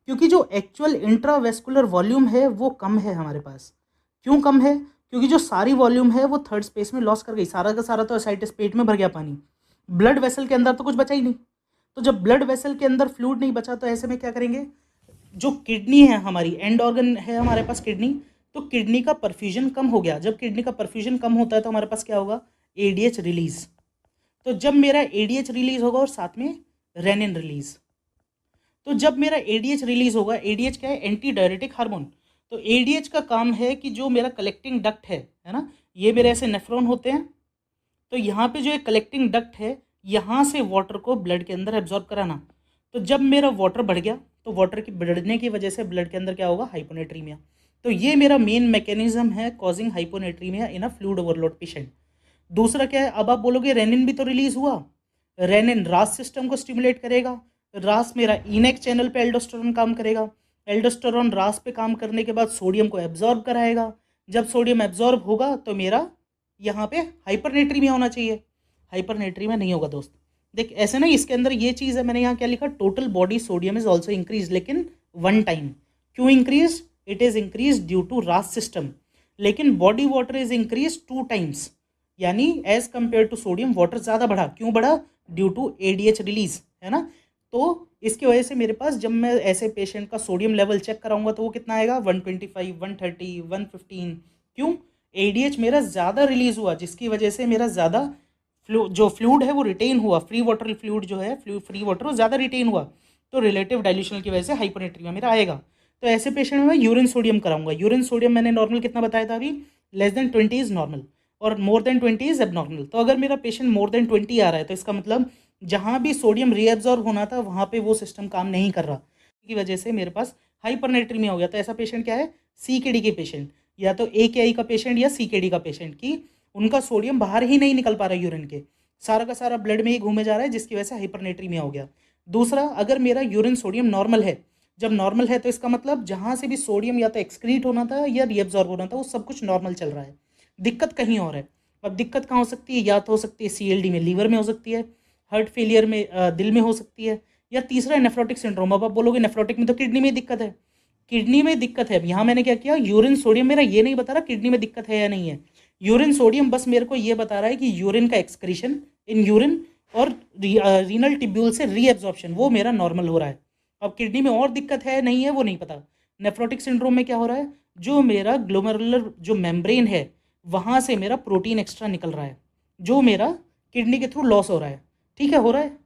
[SPEAKER 1] क्योंकि जो एक्चुअल इंट्रावेस्कुलर वॉल्यूम है वो कम है हमारे पास। क्यों कम है? क्योंकि जो सारी वॉल्यूम है वो थर्ड स्पेस में लॉस कर गई। सारा का सारा तो असाइटिस पेट में भर गया पानी, ब्लड वेसल के अंदर तो कुछ बचा ही नहीं। तो जब ब्लड वेसल के अंदर फ्लूइड नहीं बचा तो ऐसे में क्या करेंगे, जो किडनी है हमारी, एंड ऑर्गन है हमारे पास किडनी, तो किडनी का परफ्यूजन कम हो गया। जब किडनी का परफ्यूजन कम होता है तो हमारे पास क्या होगा, ADH रिलीज। तो जब मेरा ADH रिलीज होगा और साथ में रेनिन रिलीज, तो जब मेरा ADH रिलीज होगा, ADH क्या है, एंटी डायरेटिक हार्मोन। तो ADH का काम है कि जो मेरा कलेक्टिंग डक्ट है ना, ये मेरे ऐसे नेफ्रॉन होते हैं, तो यहाँ पे जो एक कलेक्टिंग डक्ट है यहाँ से वाटर को ब्लड के अंदर एब्जॉर्ब कराना। तो जब मेरा वाटर बढ़ गया तो वाटर की बढ़ने की वजह से ब्लड के अंदर क्या होगा, हाइपोनेट्रीमिया। तो ये मेरा मेन मैकेनिज्म है कॉजिंग हाइपोनेट्रीमिया इन अ फ्लूइड ओवरलोड पेशेंट। दूसरा क्या है, अब आप बोलोगे रेनिन भी तो रिलीज हुआ। रेनिन रास सिस्टम को स्टिमुलेट करेगा। रास मेरा इनेक चैनल पे एल्डोस्टेरोन काम करेगा। एल्डोस्टेरोन रास पे काम करने के बाद सोडियम को एब्जॉर्ब कराएगा। जब सोडियम एब्जॉर्ब होगा तो मेरा यहाँ पे हाइपरनेट्रीमिया होना चाहिए। हाइपरनेट्रीमिया नहीं होगा दोस्त। देख ऐसे ना, इसके अंदर ये चीज़ है, मैंने यहाँ क्या लिखा, total body sodium is also increase, लेकिन 1 टाइम। क्यों increase? It is increase due to RAS system. लेकिन body water is increase 2 times, यानी as compare to sodium water ज़्यादा बढ़ा। क्यों बढ़ा? ड्यू टू ADH रिलीज, है ना। तो इसकी वजह से मेरे पास जब मैं ऐसे पेशेंट का सोडियम लेवल चेक कराऊंगा तो वो कितना आएगा, 125, 130, 115। क्यों? ADH मेरा ज़्यादा रिलीज हुआ जिसकी वजह से मेरा ज़्यादा जो फ्लूइड है वो रिटेन हुआ। फ्री वाटर फ्लूइड जो है, फ्री वाटर वो ज़्यादा रिटेन हुआ, तो रिलेटिव डाइल्यूशन की वजह से हाइपोनेट्रीमिया मेरा आएगा। तो ऐसे पेशेंट में मैं यूरिन सोडियम कराऊंगा। यूरिन सोडियम मैंने नॉर्मल कितना बताया था अभी, <20 इज नॉर्मल और <20 इज एबनॉर्मल। तो अगर मेरा पेशेंट <20 आ रहा है तो इसका मतलब जहाँ भी सोडियम रीएब्जॉर्ब होना था वहाँ पे वो सिस्टम काम नहीं कर रहा, की वजह से मेरे पास हाइपरनेट्रीमिया हो गया। तो ऐसा पेशेंट क्या है, CKD के पेशेंट, या तो AKI का पेशेंट या CKD का पेशेंट, की उनका सोडियम बाहर ही नहीं निकल पा रहा है यूरिन के, सारा का सारा ब्लड में ही घूमे जा रहा है, जिसकी वजह से हाइपरनेट्रीमिया हो गया। दूसरा, अगर मेरा यूरिन सोडियम नॉर्मल है, जब नॉर्मल है तो इसका मतलब जहाँ से भी सोडियम या तो एक्सक्रीट होना था या रीअब्जॉर्ब होना था वो सब कुछ नॉर्मल चल रहा है, दिक्कत कहीं और है। अब दिक्कत कहाँ हो सकती है, या तो हो सकती है CLD में, लीवर में हो सकती है, हार्ट फेलियर में दिल में हो सकती है, या तीसरा नेफ्रोटिक सिंड्रोम। अब आप बोलोगे नेफ्रोटिक में तो किडनी में दिक्कत है, किडनी में दिक्कत है। अब यहाँ मैंने क्या किया, यूरिन सोडियम मेरा ये नहीं बता रहा किडनी में दिक्कत है या नहीं है। यूरिन सोडियम बस मेरे को ये बता रहा है कि यूरिन का एक्सक्रीशन इन यूरिन और रीनल टिब्यूल से रीएब्जॉर्प्शन वो मेरा नॉर्मल हो रहा है। अब किडनी में और दिक्कत है नहीं है वो नहीं पता। नेफ्रोटिक सिंड्रोम में क्या हो रहा है, जो मेरा ग्लोमेरुलर जो मेम्ब्रेन है वहाँ से मेरा प्रोटीन एक्स्ट्रा निकल रहा है, जो मेरा किडनी के थ्रू लॉस हो रहा है, ठीक है, हो रहा है।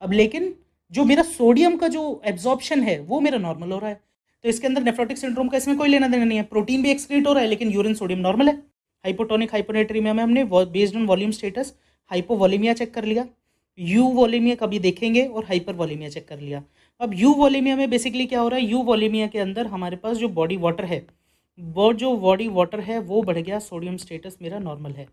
[SPEAKER 1] अब लेकिन जो मेरा सोडियम का जो एब्जॉर्प्शन है वो मेरा नॉर्मल हो रहा है। तो इसके अंदर नेफ्रोटिक सिंड्रोम का इसमें कोई लेना देना नहीं है, प्रोटीन भी एक्सक्रीट हो रहा है लेकिन यूरिन सोडियम नॉर्मल है। हाइपोटोनिक हाइपोनेट्रीमिया में हमने based on volume status hypovolemia check कर लिया। यू वॉलीमिया कभी देखेंगे और हाइपर वॉलीमिया चेक कर लिया। अब यू वॉलीमिया में बेसिकली क्या हो रहा है, यू वॉलीमिया के अंदर हमारे पास जो बॉडी वाटर है, वो जो बॉडी वाटर है वो बढ़ गया, सोडियम स्टेटस मेरा नॉर्मल है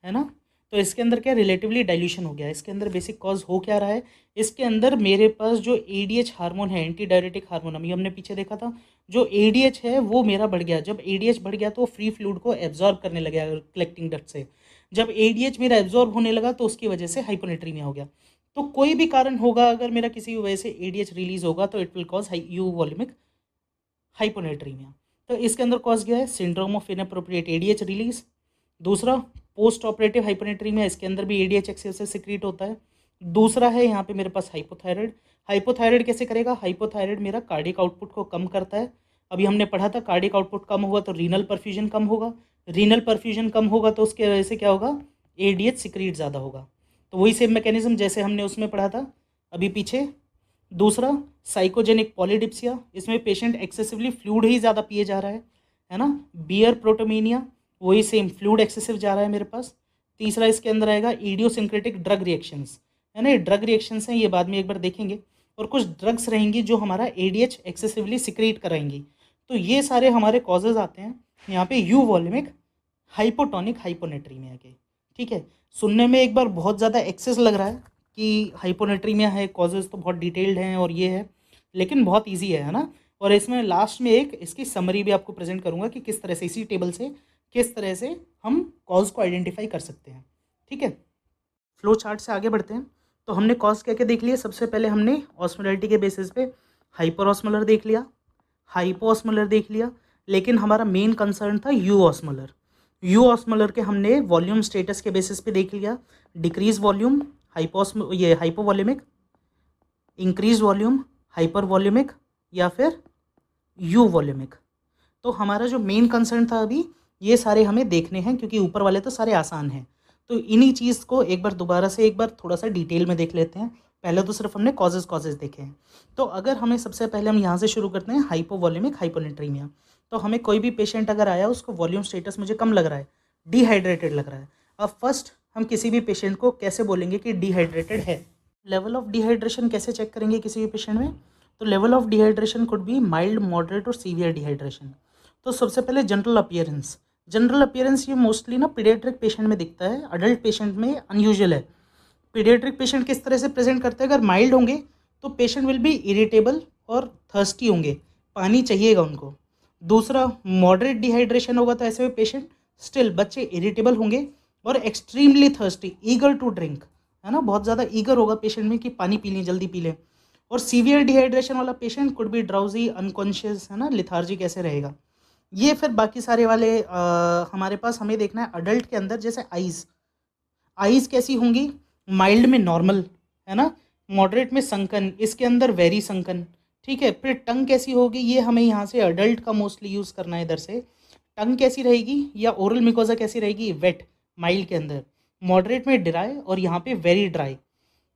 [SPEAKER 1] ना। तो इसके अंदर क्या रिलेटिवली डाइल्यूशन हो गया। इसके अंदर बेसिक कॉज हो क्या रहा है, इसके अंदर मेरे पास जो एडीएच हार्मोन है, एंटी डायरेटिक हार्मोन, अभी हमने पीछे देखा था, जो एडीएच है वो मेरा बढ़ गया। जब एडीएच बढ़ गया तो फ्री फ्लूइड को एब्जॉर्ब करने लगा कलेक्टिंग डक्ट से। जब एडीएच मेरा एब्जॉर्ब होने लगा तो उसकी वजह से हाइपोनेट्रीमिया हो गया। तो कोई भी कारण होगा, अगर मेरा किसी भी वजह से एडीएच रिलीज होगा तो it will cause you volaemic hyponatraemia. तो इसके अंदर कॉज क्या है, syndrome of inappropriate ADH release. दूसरा पोस्ट ऑपरेटिव हाइपोनेट्रीमिया, इसके अंदर भी एडीएच एक्सेस से सिक्रीट होता है। दूसरा है यहाँ पे मेरे पास हाइपोथायराइड। हाइपोथायराइड कैसे करेगा, हाइपोथायराइड मेरा कार्डियक आउटपुट को कम करता है। अभी हमने पढ़ा था कार्डियक आउटपुट कम होगा तो रीनल परफ्यूजन कम होगा, रीनल परफ्यूजन कम होगा तो उसके वजह से क्या होगा, एडीएच सिक्रीट ज़्यादा होगा। तो वही सेम मैकेनिज्म जैसे हमने उसमें पढ़ा था अभी पीछे। दूसरा साइकोजेनिक पॉलीडिप्सिया, इसमें पेशेंट एक्सेसिवली फ्लूइड ही ज़्यादा पिए जा रहा है ना। बियर प्रोटोमीनिया, वही सेम फ्लूइड एक्सेसिव जा रहा है मेरे पास। तीसरा इसके अंदर आएगा इडियोसिंक्रेटिक ड्रग रिएक्शंस, है ना। ड्रग रिएक्शंस हैं, ये बाद में एक बार देखेंगे। और कुछ ड्रग्स रहेंगी जो हमारा एडीएच एक्सेसिवली सिक्रीट कराएंगी। तो ये सारे हमारे कॉजेज आते हैं यहाँ पे यू वॉल्यूमिक हाइपोटोनिक हाइपोनेट्रीमिया के। ठीक है, सुनने में एक बार बहुत ज़्यादा एक्सेस लग रहा है कि हाइपोनेट्रीमिया है, कॉजेज तो बहुत डिटेल्ड हैं और ये है, लेकिन बहुत ईजी है ना। और इसमें लास्ट में एक इसकी समरी भी आपको प्रेजेंट करूँगा कि किस तरह से इसी टेबल से किस तरह से हम कॉज को आइडेंटिफाई कर सकते हैं। ठीक है, फ्लो चार्ट से आगे बढ़ते हैं। तो हमने कॉज क्या क्या देख लिया, सबसे पहले हमने ऑस्मोलैरिटी के बेसिस पे हाइपर ऑस्मोलर देख लिया, हाइपो ऑस्मोलर देख लिया, लेकिन हमारा मेन कंसर्न था यू ऑस्मोलर। यू ऑस्मोलर के हमने वॉल्यूम स्टेटस के बेसिस पे देख लिया, डिक्रीज वॉल्यूम ये hypovolaemic, increase volume hyper volaemic, या फिर यू वॉल्यूमिक। तो हमारा जो मेन कंसर्न था अभी ये सारे हमें देखने हैं, क्योंकि ऊपर वाले तो सारे आसान हैं। तो इन्हीं चीज़ को एक बार दोबारा से एक बार थोड़ा सा डिटेल में देख लेते हैं। पहले तो सिर्फ हमने कॉजेज देखे हैं। तो अगर हमें सबसे पहले हम यहाँ से शुरू करते हैं हाइपोवॉल्यूमिक हाइपोनेट्रीमिया। तो हमें कोई भी पेशेंट अगर आया, उसको वॉल्यूम स्टेटस मुझे कम लग रहा है, डिहाइड्रेटेड लग रहा है। अब फर्स्ट हम किसी भी पेशेंट को कैसे बोलेंगे कि डिहाइड्रेटेड है। लेवल ऑफ डिहाइड्रेशन कैसे चेक करेंगे किसी भी पेशेंट में, तो level of dehydration could be mild, moderate और सीवियर डिहाइड्रेशन। तो सबसे पहले जनरल अपीयरेंस। जनरल अपीयरेंस ये मोस्टली ना पीडियाट्रिक पेशेंट में दिखता है, अडल्ट पेशेंट में अनयूजुअल है। पीडियाट्रिक पेशेंट किस तरह से प्रेजेंट करते हैं, अगर माइल्ड होंगे तो पेशेंट विल बी इरिटेबल और थर्स्टी होंगे, पानी चाहिएगा उनको। दूसरा मॉडरेट डिहाइड्रेशन होगा तो ऐसे में पेशेंट स्टिल बच्चे इरिटेबल होंगे और extremely thirsty, eager to drink, है ना, बहुत ज़्यादा ईगर होगा पेशेंट में कि पानी पी लें, जल्दी पी लें। और सीवियर डिहाइड्रेशन वाला patient could B drowsy, unconscious, है ना, लिथार्जिक ऐसे रहेगा। ये फिर बाकी सारे वाले हमारे पास हमें देखना है अडल्ट के अंदर। जैसे आईज़ कैसी होंगी, माइल्ड में नॉर्मल, है ना, मॉडरेट में संकन, इसके अंदर वेरी संकन। ठीक है, फिर टंग कैसी होगी, ये हमें यहाँ से अडल्ट का मोस्टली यूज़ करना है इधर से। टंग कैसी रहेगी, या ओरल मिकोजा कैसी रहेगी, वेट, माइल्ड के अंदर। मॉडरेट में ड्राई और यहाँ पे वेरी ड्राई।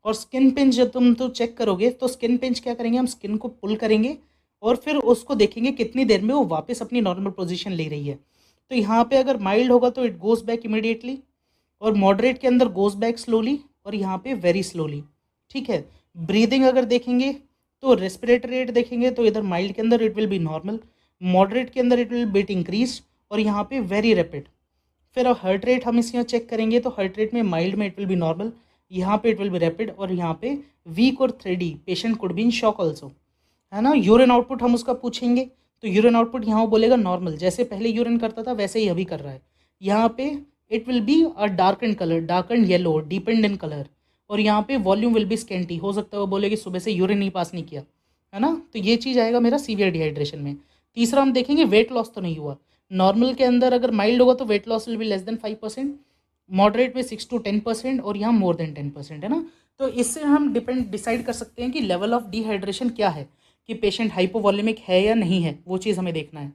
[SPEAKER 1] और स्किन पिंच जब तुम तो चेक करोगे तो स्किन पिंच क्या करेंगे, हम स्किन को पुल करेंगे और फिर उसको देखेंगे कितनी देर में वो वापस अपनी नॉर्मल पोजीशन ले रही है। तो यहाँ पे अगर माइल्ड होगा तो इट गोज़ बैक इमीडिएटली, और मॉडरेट के अंदर गोज़ बैक स्लोली, और यहाँ पे वेरी स्लोली। ठीक है, ब्रीदिंग अगर देखेंगे तो रेस्पिरेटरी रेट देखेंगे तो इधर माइल्ड के अंदर it will be normal, moderate के अंदर इट विल बिट इंक्रीज, और यहाँ पे वेरी रैपिड। फिर अब हार्ट रेट हम इसमें चेक करेंगे तो हार्ट रेट में माइल्ड में इट विल बी नॉर्मल, यहाँ पे इट विल बी रैपिड, और यहाँ पे वीक और thready, patient could be in shock also, है ना। यूरिन आउटपुट हम उसका पूछेंगे तो यूरिन आउटपुट यहाँ वो बोलेगा नॉर्मल, जैसे पहले यूरिन करता था वैसे ही अभी कर रहा है। यहाँ पे it will be a dark and colour, dark and yellow, depend in colour. और यहाँ पे वॉल्यूम विल बी स्केंटी, हो सकता है वो बोले कि सुबह से यूरिन नहीं पास नहीं किया, है ना। तो ये चीज़ आएगा मेरा सीवियर डिहाइड्रेशन में। तीसरा हम देखेंगे वेट लॉस तो नहीं हुआ। नॉर्मल के अंदर अगर माइल्ड होगा तो weight loss will be less than 5%, moderate में 6 to 10%, और यहाँ मोर देन 10%, है ना। तो इससे हम डिसाइड कर सकते हैं कि लेवल ऑफ डिहाइड्रेशन क्या है, कि पेशेंट हाइपोवॉल्यूमिक है या नहीं है, वो चीज़ हमें देखना है।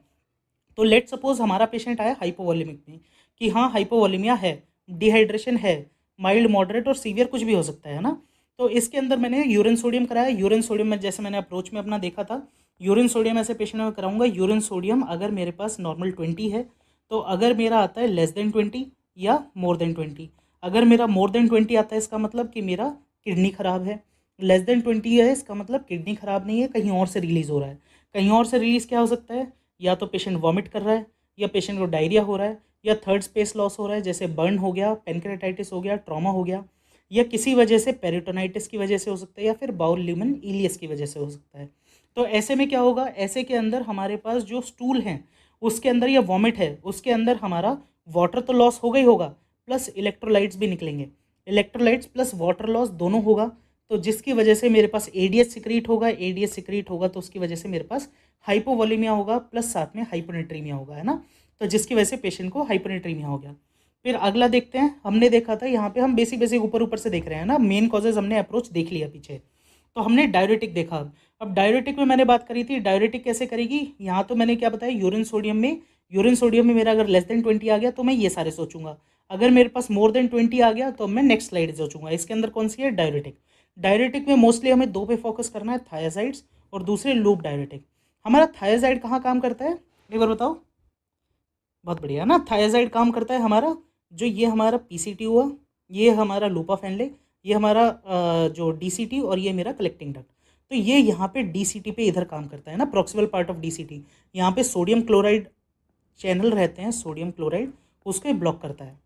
[SPEAKER 1] तो लेट सपोज हमारा पेशेंट आया हाइपोवॉल्यूमिक में, कि हाँ हाइपोवॉल्यूमिया है, डिहाइड्रेशन है, माइल्ड, मॉडरेट और सीवियर कुछ भी हो सकता है ना। तो इसके अंदर मैंने यूरिन सोडियम कराया। यूरिन सोडियम में जैसे मैंने अप्रोच में अपना देखा था, यूरिन सोडियम ऐसे पेशेंट में कराऊंगा। यूरिन सोडियम अगर मेरे पास नॉर्मल 20 है तो अगर मेरा आता है लेस देन 20 या मोर देन 20, अगर मेरा मोर देन 20 आता है इसका मतलब कि मेरा किडनी ख़राब है। लेस देन 20 है इसका मतलब किडनी ख़राब नहीं है, कहीं और से रिलीज़ हो रहा है। कहीं और से रिलीज़ क्या हो सकता है, या तो पेशेंट वॉमिट कर रहा है, या पेशेंट को डायरिया हो रहा है, या थर्ड स्पेस लॉस हो रहा है, जैसे बर्न हो गया, पेनक्रेटाइटिस हो गया, ट्रॉमा हो गया, या किसी वजह से पेरिटोनाइटिस की वजह से हो सकता है, या फिर बाउल ल्यूमन इलियस की वजह से हो सकता है। तो ऐसे में क्या होगा, ऐसे के अंदर हमारे पास जो स्टूल हैं उसके अंदर, या वॉमिट है उसके अंदर, हमारा वाटर तो लॉस होगा ही होगा, प्लस इलेक्ट्रोलाइट्स भी निकलेंगे। इलेक्ट्रोलाइट्स प्लस वाटर लॉस दोनों होगा, तो जिसकी वजह से मेरे पास एडीएच सिक्रीट होगा। एडीएच सिक्रीट होगा तो उसकी वजह से मेरे पास हाइपोवोलेमिया होगा, प्लस साथ में हाइपोनेट्रीमिया होगा, है ना। तो जिसकी वजह से पेशेंट को हाइपोनेट्रीमिया हो गया। फिर अगला देखते हैं, हमने देखा था यहाँ पे, हम बेसिक बेसिक ऊपर ऊपर से देख रहे हैं ना, मेन कॉजेज हमने अप्रोच देख लिया पीछे। तो हमने डायरेटिक देखा। अब डायरेटिक में मैंने बात करी थी, डायरेटिक कैसे करेगी, यहाँ तो मैंने क्या बताया, यूरिन सोडियम में मेरा अगर लेस देन 20 आ गया तो मैं ये सारे सोचूंगा। अगर मेरे पास मोर देन 20 आ गया तो मैं नेक्स्ट स्लाइड सोचूंगा। इसके अंदर कौन सी है, डायरेटिक। डायरेटिक में मोस्टली हमें दो पे फोकस करना है, थायाजाइड्स और दूसरे लूप डायरेटिक। हमारा थायाजाइड कहाँ काम करता है, एक बार बताओ। बहुत बढ़िया ना, थायाजाइड काम करता है हमारा, जो ये हमारा पीसीटी हुआ, ये हमारा लूपा फैनले, ये हमारा जो डीसीटी, और ये मेरा कलेक्टिंग डक्ट। तो ये यहाँ पे डीसीटी पे इधर काम करता है ना, प्रॉक्सिमल पार्ट ऑफ डीसीटी। यहाँ पे सोडियम क्लोराइड चैनल रहते हैं, सोडियम क्लोराइड, उसको ब्लॉक करता है।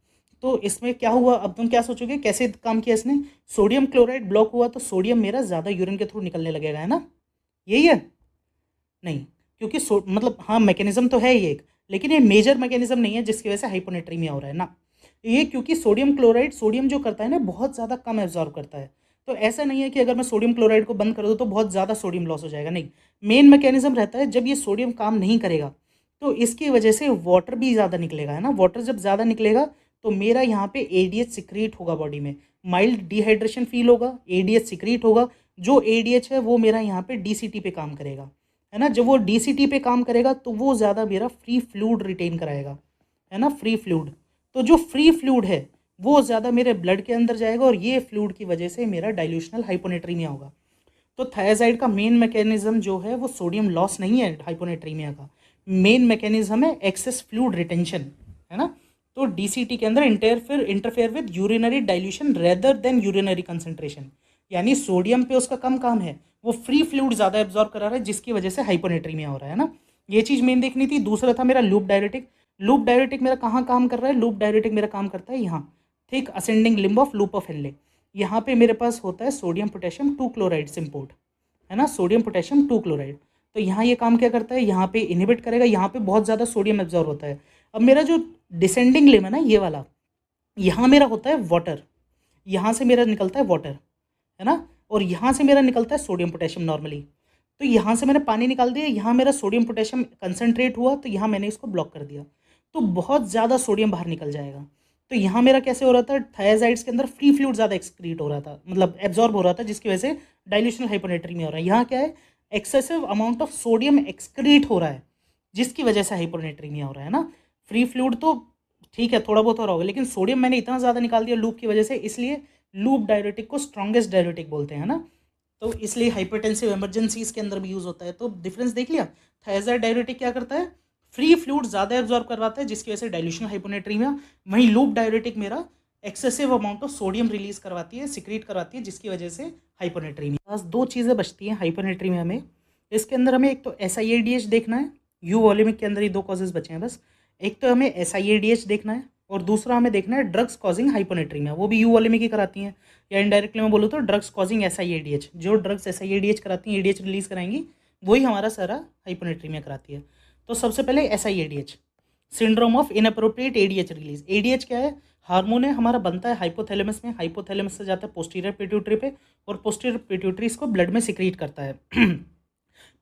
[SPEAKER 1] तो इसमें क्या हुआ, अब तुम क्या सोचोगे कैसे काम किया इसने। सोडियम क्लोराइड ब्लॉक हुआ तो सोडियम मेरा ज़्यादा यूरिन के थ्रू निकलने लगेगा, है ना, यही है। नहीं, क्योंकि मतलब हाँ मैकेनिज्म तो है ये एक, लेकिन ये मेजर मैकेनिज्म नहीं है जिसकी वजह से हाइपोनेट्रीमिया हो रहा है ना। ये क्योंकि सोडियम क्लोराइड, सोडियम जो करता है ना बहुत ज़्यादा कम एब्जॉर्ब करता है। तो ऐसा नहीं है कि अगर मैं सोडियम क्लोराइड को बंद कर दूँ तो बहुत ज़्यादा सोडियम लॉस हो जाएगा, नहीं। मेन मैकेनिज्म रहता है जब ये सोडियम काम नहीं करेगा तो इसकी वजह से वाटर भी ज़्यादा निकलेगा, है ना। वाटर जब ज़्यादा निकलेगा तो मेरा यहाँ पे एडीएच सिक्रीट होगा बॉडी में, माइल्ड डिहाइड्रेशन फील होगा, एडीएच सिक्रीट होगा। जो एडीएच है वो मेरा यहाँ पे डीसीटी पे काम करेगा, है ना। जब वो डीसीटी पे काम करेगा तो वो ज़्यादा मेरा फ्री फ्लूइड रिटेन कराएगा, है ना, फ्री फ्लूइड। तो जो फ्री फ्लूइड है वो ज़्यादा मेरे ब्लड के अंदर जाएगा, और ये फ्लूइड की वजह से मेरा डाइल्यूशनल हाइपोनेट्रीमिया होगा। तो थायाजाइड का मेन मैकेनिज्म जो है वो सोडियम लॉस नहीं है हाइपोनेट्रीमिया का, मेन मैकेनिज्म है एक्सेस फ्लूइड रिटेंशन, है ना। तो डीसीटी के अंदर interfere with urinary dilution rather than urinary concentration, यानी सोडियम पे उसका कम काम है, वो फ्री फ्लूइड ज़्यादा एब्जॉर्ब करा रहा है जिसकी वजह से हाइपोनेट्रीमिया हो रहा है ना। ये चीज़ मेन देखनी थी। दूसरा था मेरा लूप डायरेटिक। लूप डायरेटिक मेरा कहाँ काम कर रहा है, लूप डायरेटिक मेरा काम करता है यहाँ, thick ascending limb of loop of Henle. यहाँ पे मेरे पास होता है सोडियम पोटेशियम 2 क्लोराइड सिम्पोर्ट, है ना, सोडियम पोटेशियम 2 क्लोराइड। तो यहाँ ये काम क्या करता है, यहाँ पे इनहिबिट करेगा, यहाँ पे बहुत ज़्यादा सोडियम एब्जॉर्ब होता है। अब मेरा जो डिसेंडिंग लिम्ब है ना ये वाला, यहाँ मेरा होता है वाटर, यहाँ से मेरा निकलता है वाटर, है ना, और यहाँ से मेरा निकलता है सोडियम पोटेशियम नॉर्मली। तो यहाँ से मैंने पानी निकाल दिया, यहाँ मेरा सोडियम पोटेशियम कंसनट्रेट हुआ, तो यहाँ मैंने इसको ब्लॉक कर दिया, तो बहुत ज़्यादा सोडियम बाहर निकल जाएगा। तो यहाँ मेरा कैसे हो रहा था, थायाजाइड्स के अंदर फ्री फ्लूइड ज़्यादा एक्सक्रीट हो रहा था, मतलब एब्जॉर्ब हो रहा था, जिसकी वजह से डाइल्यूशनल हाइपोनेट्रीमिया हो रहा है। यहाँ क्या है, excessive amount of sodium excrete हो रहा है जिसकी वजह से हाइपोनेट्रीमिया हो रहा है ना। फ्री फ्लूइड तो ठीक है थोड़ा बहुत हो रहा होगा, लेकिन सोडियम मैंने इतना ज़्यादा निकाल दिया लूप की वजह से, इसलिए लूप डायरेटिक को स्ट्रॉन्गेस्ट डायरेटिक बोलते हैं ना। तो इसलिए हाइपरटेंसिव इमरजेंसीज के अंदर भी यूज़ होता है। तो डिफरेंस देख लिया, थायाजाइड डायरेटिक क्या करता है, फ्री फ्लूइड ज़्यादा एब्जॉर्ब करवाता है जिसकी वजह से डाइल्यूशन हाइपोनेट्रीमिया। वहीं लूप डायरेटिक मेरा excessive amount of sodium release करवाती है, सिक्रीट करवाती है, जिसकी वजह से हाइपोनेट्रीमिया। बस दो चीज़ें बचती हैं हाइपोनेट्रीमिया में। इसके अंदर हमें एक तो SIADH देखना है, यू वॉल्यूमिक के अंदर ही दो कॉजेज बचे हैं बस। एक तो हमें SIADH देखना है, और दूसरा हमें देखना है ड्रग्स कॉजिंग हाइपोनेट्रीमिया, वो भी यू वॉल्यूमिक ही कराती हैं, या इनडायरेक्टली मैं बोलूँ तो ड्रग्स कॉजिंग SIADH। जो ड्रग्स SIADH कराती हैं, एडीएच रिलीज कराएंगी, वही हमारा सारा हाइपोनेट्रीमिया कराती है। तो सबसे पहले SIADH, syndrome of inappropriate ADH release. ADH क्या है, हार्मोन है हमारा, बनता है हाइपोथैलेमस में, हाइपोथैलेमस से जाता है पोस्टीरियर पिट्यूटरी पे, और पोस्टीरियर पिट्यूटरी इसको ब्लड में सिक्रीट करता है।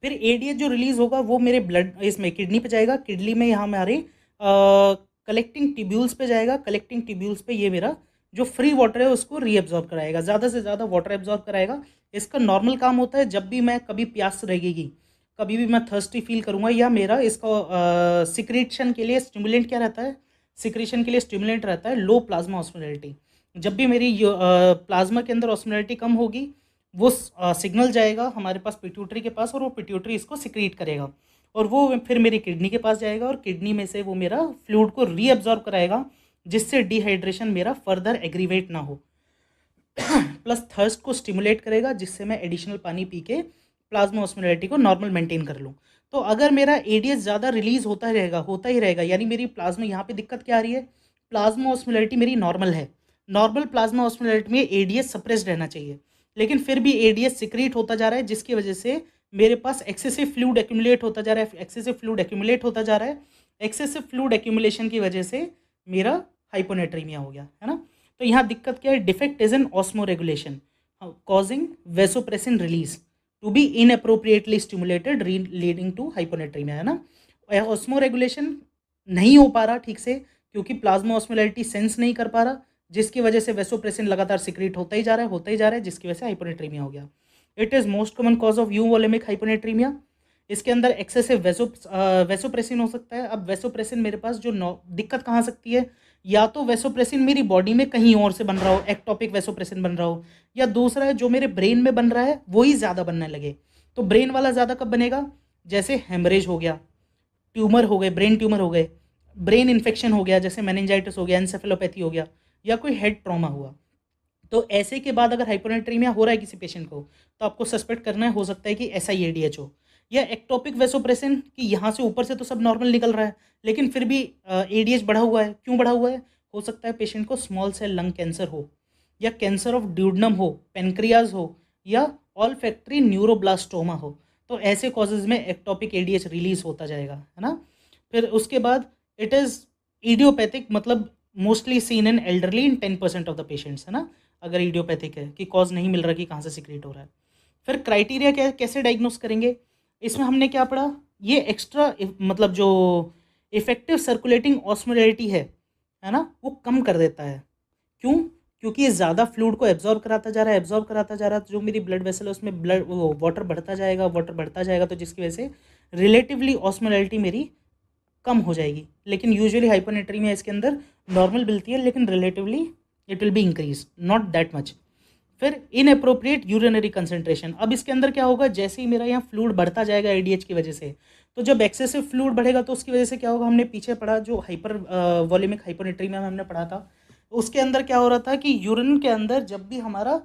[SPEAKER 1] फिर ADH जो रिलीज होगा वो मेरे ब्लड इसमें किडनी पे जाएगा, किडनी में यहाँ हमारे कलेक्टिंग ट्यूब्यूल्स पे जाएगा, कलेक्टिंग ट्यूब्यूल्स पे ये मेरा जो फ्री वाटर है उसको रीअब्जॉर्ब कराएगा, ज़्यादा से ज़्यादा वाटर एब्जॉर्ब कराएगा। इसका नॉर्मल काम होता है जब भी मैं कभी प्यास रहेगी, कभी भी मैं थर्स्टी फील करूँगा, या मेरा इसका सिक्रेशन के लिए स्टिमुलेंट क्या रहता है, सिक्रेशन के लिए स्टिमुलेंट रहता है लो प्लाज्मा ऑस्मोलैरिटी। जब भी मेरी प्लाज्मा के अंदर ऑस्मोलैरिटी कम होगी, वो सिग्नल जाएगा हमारे पास पिट्यूटरी के पास, और वो पिट्यूटरी इसको सिक्रीट करेगा, और वो फिर मेरी किडनी के पास जाएगा, और किडनी में से वो मेरा फ्लूइड को रीअब्जॉर्ब कराएगा, जिससे डिहाइड्रेशन मेरा फर्दर एग्रीवेट ना हो। प्लस थर्स्ट को स्टिमुलेट करेगा, जिससे मैं एडिशनल पानी पी के प्लाज्मा ऑस्मोलैरिटी को नॉर्मल मेंटेन कर लूँ। तो अगर मेरा एडीएच ज़्यादा रिलीज होता ही रहेगा, यानी मेरी प्लाज्मा, यहाँ पे दिक्कत क्या आ रही है, प्लाज्मा ऑस्मोलैरिटी मेरी नॉर्मल है, नॉर्मल प्लाज्मा ऑस्मोलैरिटी में एडीएच सप्रेस्ड रहना चाहिए, लेकिन फिर भी एडीएच सिक्रीट होता जा रहा है, जिसकी वजह से मेरे पास एक्सेसिव फ्लूइड एक्यूमुलेट होता जा रहा है, एक्सेसिव फ्लूइड एक्यूमुलेट होता जा रहा है। एक्सेसिव फ्लूइड एक्यूमुलेशन की वजह से मेरा हाइपोनेट्रीमिया हो गया, है ना। तो यहाँ दिक्कत क्या है, defect is in osmoregulation causing vasopressin release to be inappropriately stimulated leading to hyponatremia, है ना। ऑस्मो रेगुलेशन नहीं हो पा रहा ठीक से, क्योंकि प्लाज्मा ऑस्मोलैरिटी सेंस नहीं कर पा रहा, जिसकी वजह से वेसोप्रेसिन लगातार सिक्रीट होता ही जा रहा है, जिसकी वजह से हाइपोनेट्रीमिया हो गया। It is most common cause of euvolaemic hyponatraemia. इसके अंदर एक्सेसिव वेसोप्रेसिन हो सकता है। अब वेसोप्रेसिन मेरे पास जो दिक्कत कहाँ सकती है, या तो वेसोप्रेसिन मेरी बॉडी में कहीं और से बन रहा हो, एक्टोपिक वेसोप्रेसिन बन रहा हो, या दूसरा है जो मेरे ब्रेन में बन रहा है वही ज़्यादा बनने लगे। तो ब्रेन वाला ज़्यादा कब बनेगा, जैसे हेमरेज हो गया, ट्यूमर हो गए, ब्रेन ट्यूमर हो गए, ब्रेन इन्फेक्शन हो गया, जैसे मेनिंजाइटिस हो गया, एंसेफेलोपैथी हो गया, या कोई हेड ट्रॉमा हुआ। तो ऐसे के बाद अगर हाइपोनेट्रीमिया हो रहा है किसी पेशेंट को, तो आपको सस्पेक्ट करना है, हो सकता है कि SIADH हो, या एक्टोपिक वेसोप्रेसिन कि यहाँ से ऊपर से तो सब नॉर्मल निकल रहा है, लेकिन फिर भी ADH बढ़ा हुआ है। क्यों बढ़ा हुआ है, हो सकता है पेशेंट को स्मॉल सेल लंग कैंसर हो, या कैंसर ऑफ ड्यूडनम हो, पेनक्रियाज हो, या ऑल फैक्ट्री न्यूरोब्लास्टोमा हो। तो ऐसे कॉजेज में एक्टोपिक ADH रिलीज होता जाएगा, है ना। फिर उसके बाद इट इज़ इडियोपैथिक, मतलब mostly seen in elderly in 10% of the patients, है ना। अगर इडियोपैथिक है कि कॉज नहीं मिल रहा कि कहाँ से सिक्रेट हो रहा है। फिर क्राइटेरिया क्या, कैसे डायग्नोस करेंगे, इसमें हमने क्या पढ़ा, ये एक्स्ट्रा मतलब जो इफेक्टिव सर्कुलेटिंग ऑस्मोलैरिटी है ना, वो कम कर देता है। क्यों, क्योंकि ये ज़्यादा फ्लूइड को एब्जॉर्ब कराता जा रहा है, तो जो मेरी ब्लड वेसल है उसमें ब्लड वो वाटर बढ़ता जाएगा, तो जिसकी वजह से रिलेटिवली ऑस्मोलैरिटी मेरी कम हो जाएगी। लेकिन यूजुअली हाइपोनेट्रीमिया इसके अंदर नॉर्मल मिलती है, लेकिन relatively it will be increase, not that much. फिर इनअप्रोप्रिएट यूरिनरी कंसंट्रेशन। अब इसके अंदर क्या होगा, जैसे ही मेरा यहाँ फ्लूइड बढ़ता जाएगा ADH की वजह से, तो जब एक्सेसिव फ्लूइड बढ़ेगा तो उसकी वजह से क्या होगा, हमने पीछे पढ़ा जो हाइपर वॉल्यूमिक हाइपोनेट्रीमिया में हमने पढ़ा था, उसके अंदर क्या हो रहा था कि यूरिन के अंदर जब भी हमारा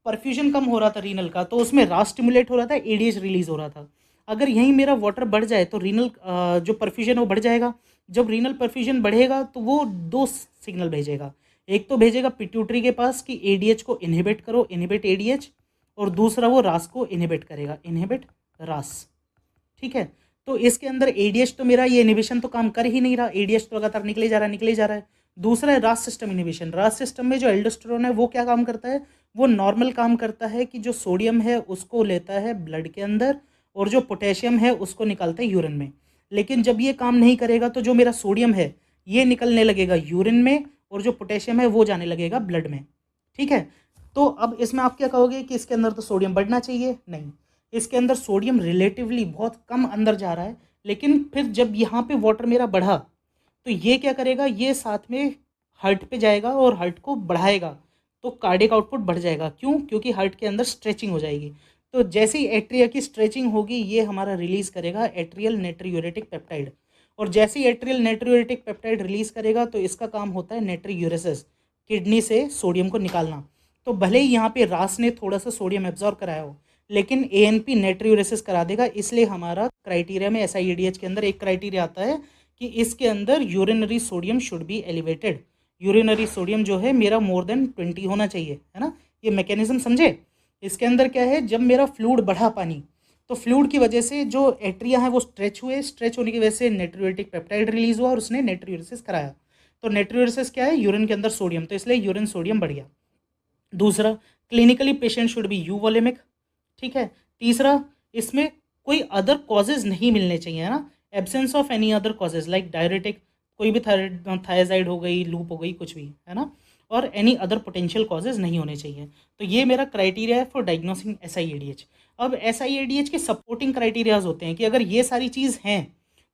[SPEAKER 1] परफ्यूजन कम हो रहा था रीनल का, तो उसमें रास स्टिमुलेट हो रहा था, ADH रिलीज हो रहा था। अगर यहीं मेरा वाटर बढ़ जाए तो रीनल जो परफ्यूजन वो बढ़ जाएगा। जब रीनल परफ्यूजन बढ़ेगा तो वो दो सिग्नल भेजेगा, एक तो भेजेगा पिट्यूटरी के पास कि ADH को इनहिबिट करो, इनहिबिट ADH, और दूसरा वो रास को इनहिबिट करेगा, इनहिबिट रास। ठीक है, तो इसके अंदर ADH तो मेरा ये इनिबिशन तो काम कर ही नहीं रहा, ADH तो लगातार निकले जा रहा है। दूसरा है रास सिस्टम इनिबिशन। रास सिस्टम में जो एल्डोस्टेरोन है वो क्या काम करता है, वो नॉर्मल काम करता है कि जो सोडियम है उसको लेता है ब्लड के अंदर, और जो पोटेशियम है उसको निकालता है यूरिन में। लेकिन जब ये काम नहीं करेगा तो जो मेरा सोडियम है ये निकलने लगेगा यूरिन में, और जो पोटेशियम है वो जाने लगेगा ब्लड में। ठीक है, तो अब इसमें आप क्या कहोगे कि इसके अंदर तो सोडियम बढ़ना चाहिए, नहीं, इसके अंदर सोडियम रिलेटिवली बहुत कम अंदर जा रहा है। लेकिन फिर जब यहाँ पे वाटर मेरा बढ़ा तो ये क्या करेगा, ये साथ में हार्ट पे जाएगा और हार्ट को बढ़ाएगा, तो कार्डियक आउटपुट बढ़ जाएगा। क्यों, क्योंकि हार्ट के अंदर स्ट्रेचिंग हो जाएगी। तो जैसे ही एट्रिया की स्ट्रेचिंग होगी ये हमारा रिलीज करेगा एट्रियल नेट्रियूरेटिक पेप्टाइड, और जैसे ही एट्रियल नेट्रियूरेटिक पेप्टाइड रिलीज करेगा तो इसका काम होता है नेट्रीयूरेसिस, किडनी से सोडियम को निकालना। तो भले ही यहाँ पे रास ने थोड़ा सा सोडियम एब्जॉर्ब कराया हो, लेकिन ANP नेट्रियूरेसिस करा देगा। इसलिए हमारा क्राइटेरिया में SIADH के अंदर एक क्राइटेरिया आता है कि इसके अंदर urinary sodium should be elevated. Urinary sodium जो है मेरा मोर देन 20 होना चाहिए, है ना। ये मैकेनिज्म समझे। इसके अंदर क्या है, जब मेरा फ्लूइड बढ़ा पानी, तो फ्लूइड की वजह से जो एट्रिया है वो स्ट्रेच हुए, स्ट्रेच होने की वजह से नेट्रियूरेटिक पेप्टाइड रिलीज हुआ और उसने नेट्रियूरेसिस कराया। तो नेट्रियूरेसिस क्या है, यूरिन के अंदर सोडियम, तो इसलिए यूरिन सोडियम बढ़ गया। दूसरा, क्लिनिकली पेशेंट शुड बी यूवोलेमिक। ठीक है। तीसरा, इसमें कोई अदर कॉजेज नहीं मिलने चाहिए, है ना। Absence of any other causes like diuretic, कोई भी थायराइड हो गई, लूप हो गई, कुछ भी, है ना, और एनी अदर पोटेंशियल कॉजेज नहीं होने चाहिए। तो ये मेरा क्राइटेरिया है फॉर डायग्नोसिंग SIADH। अब SIADH के सपोर्टिंग क्राइटेरियाज होते हैं कि अगर ये सारी चीज़ हैं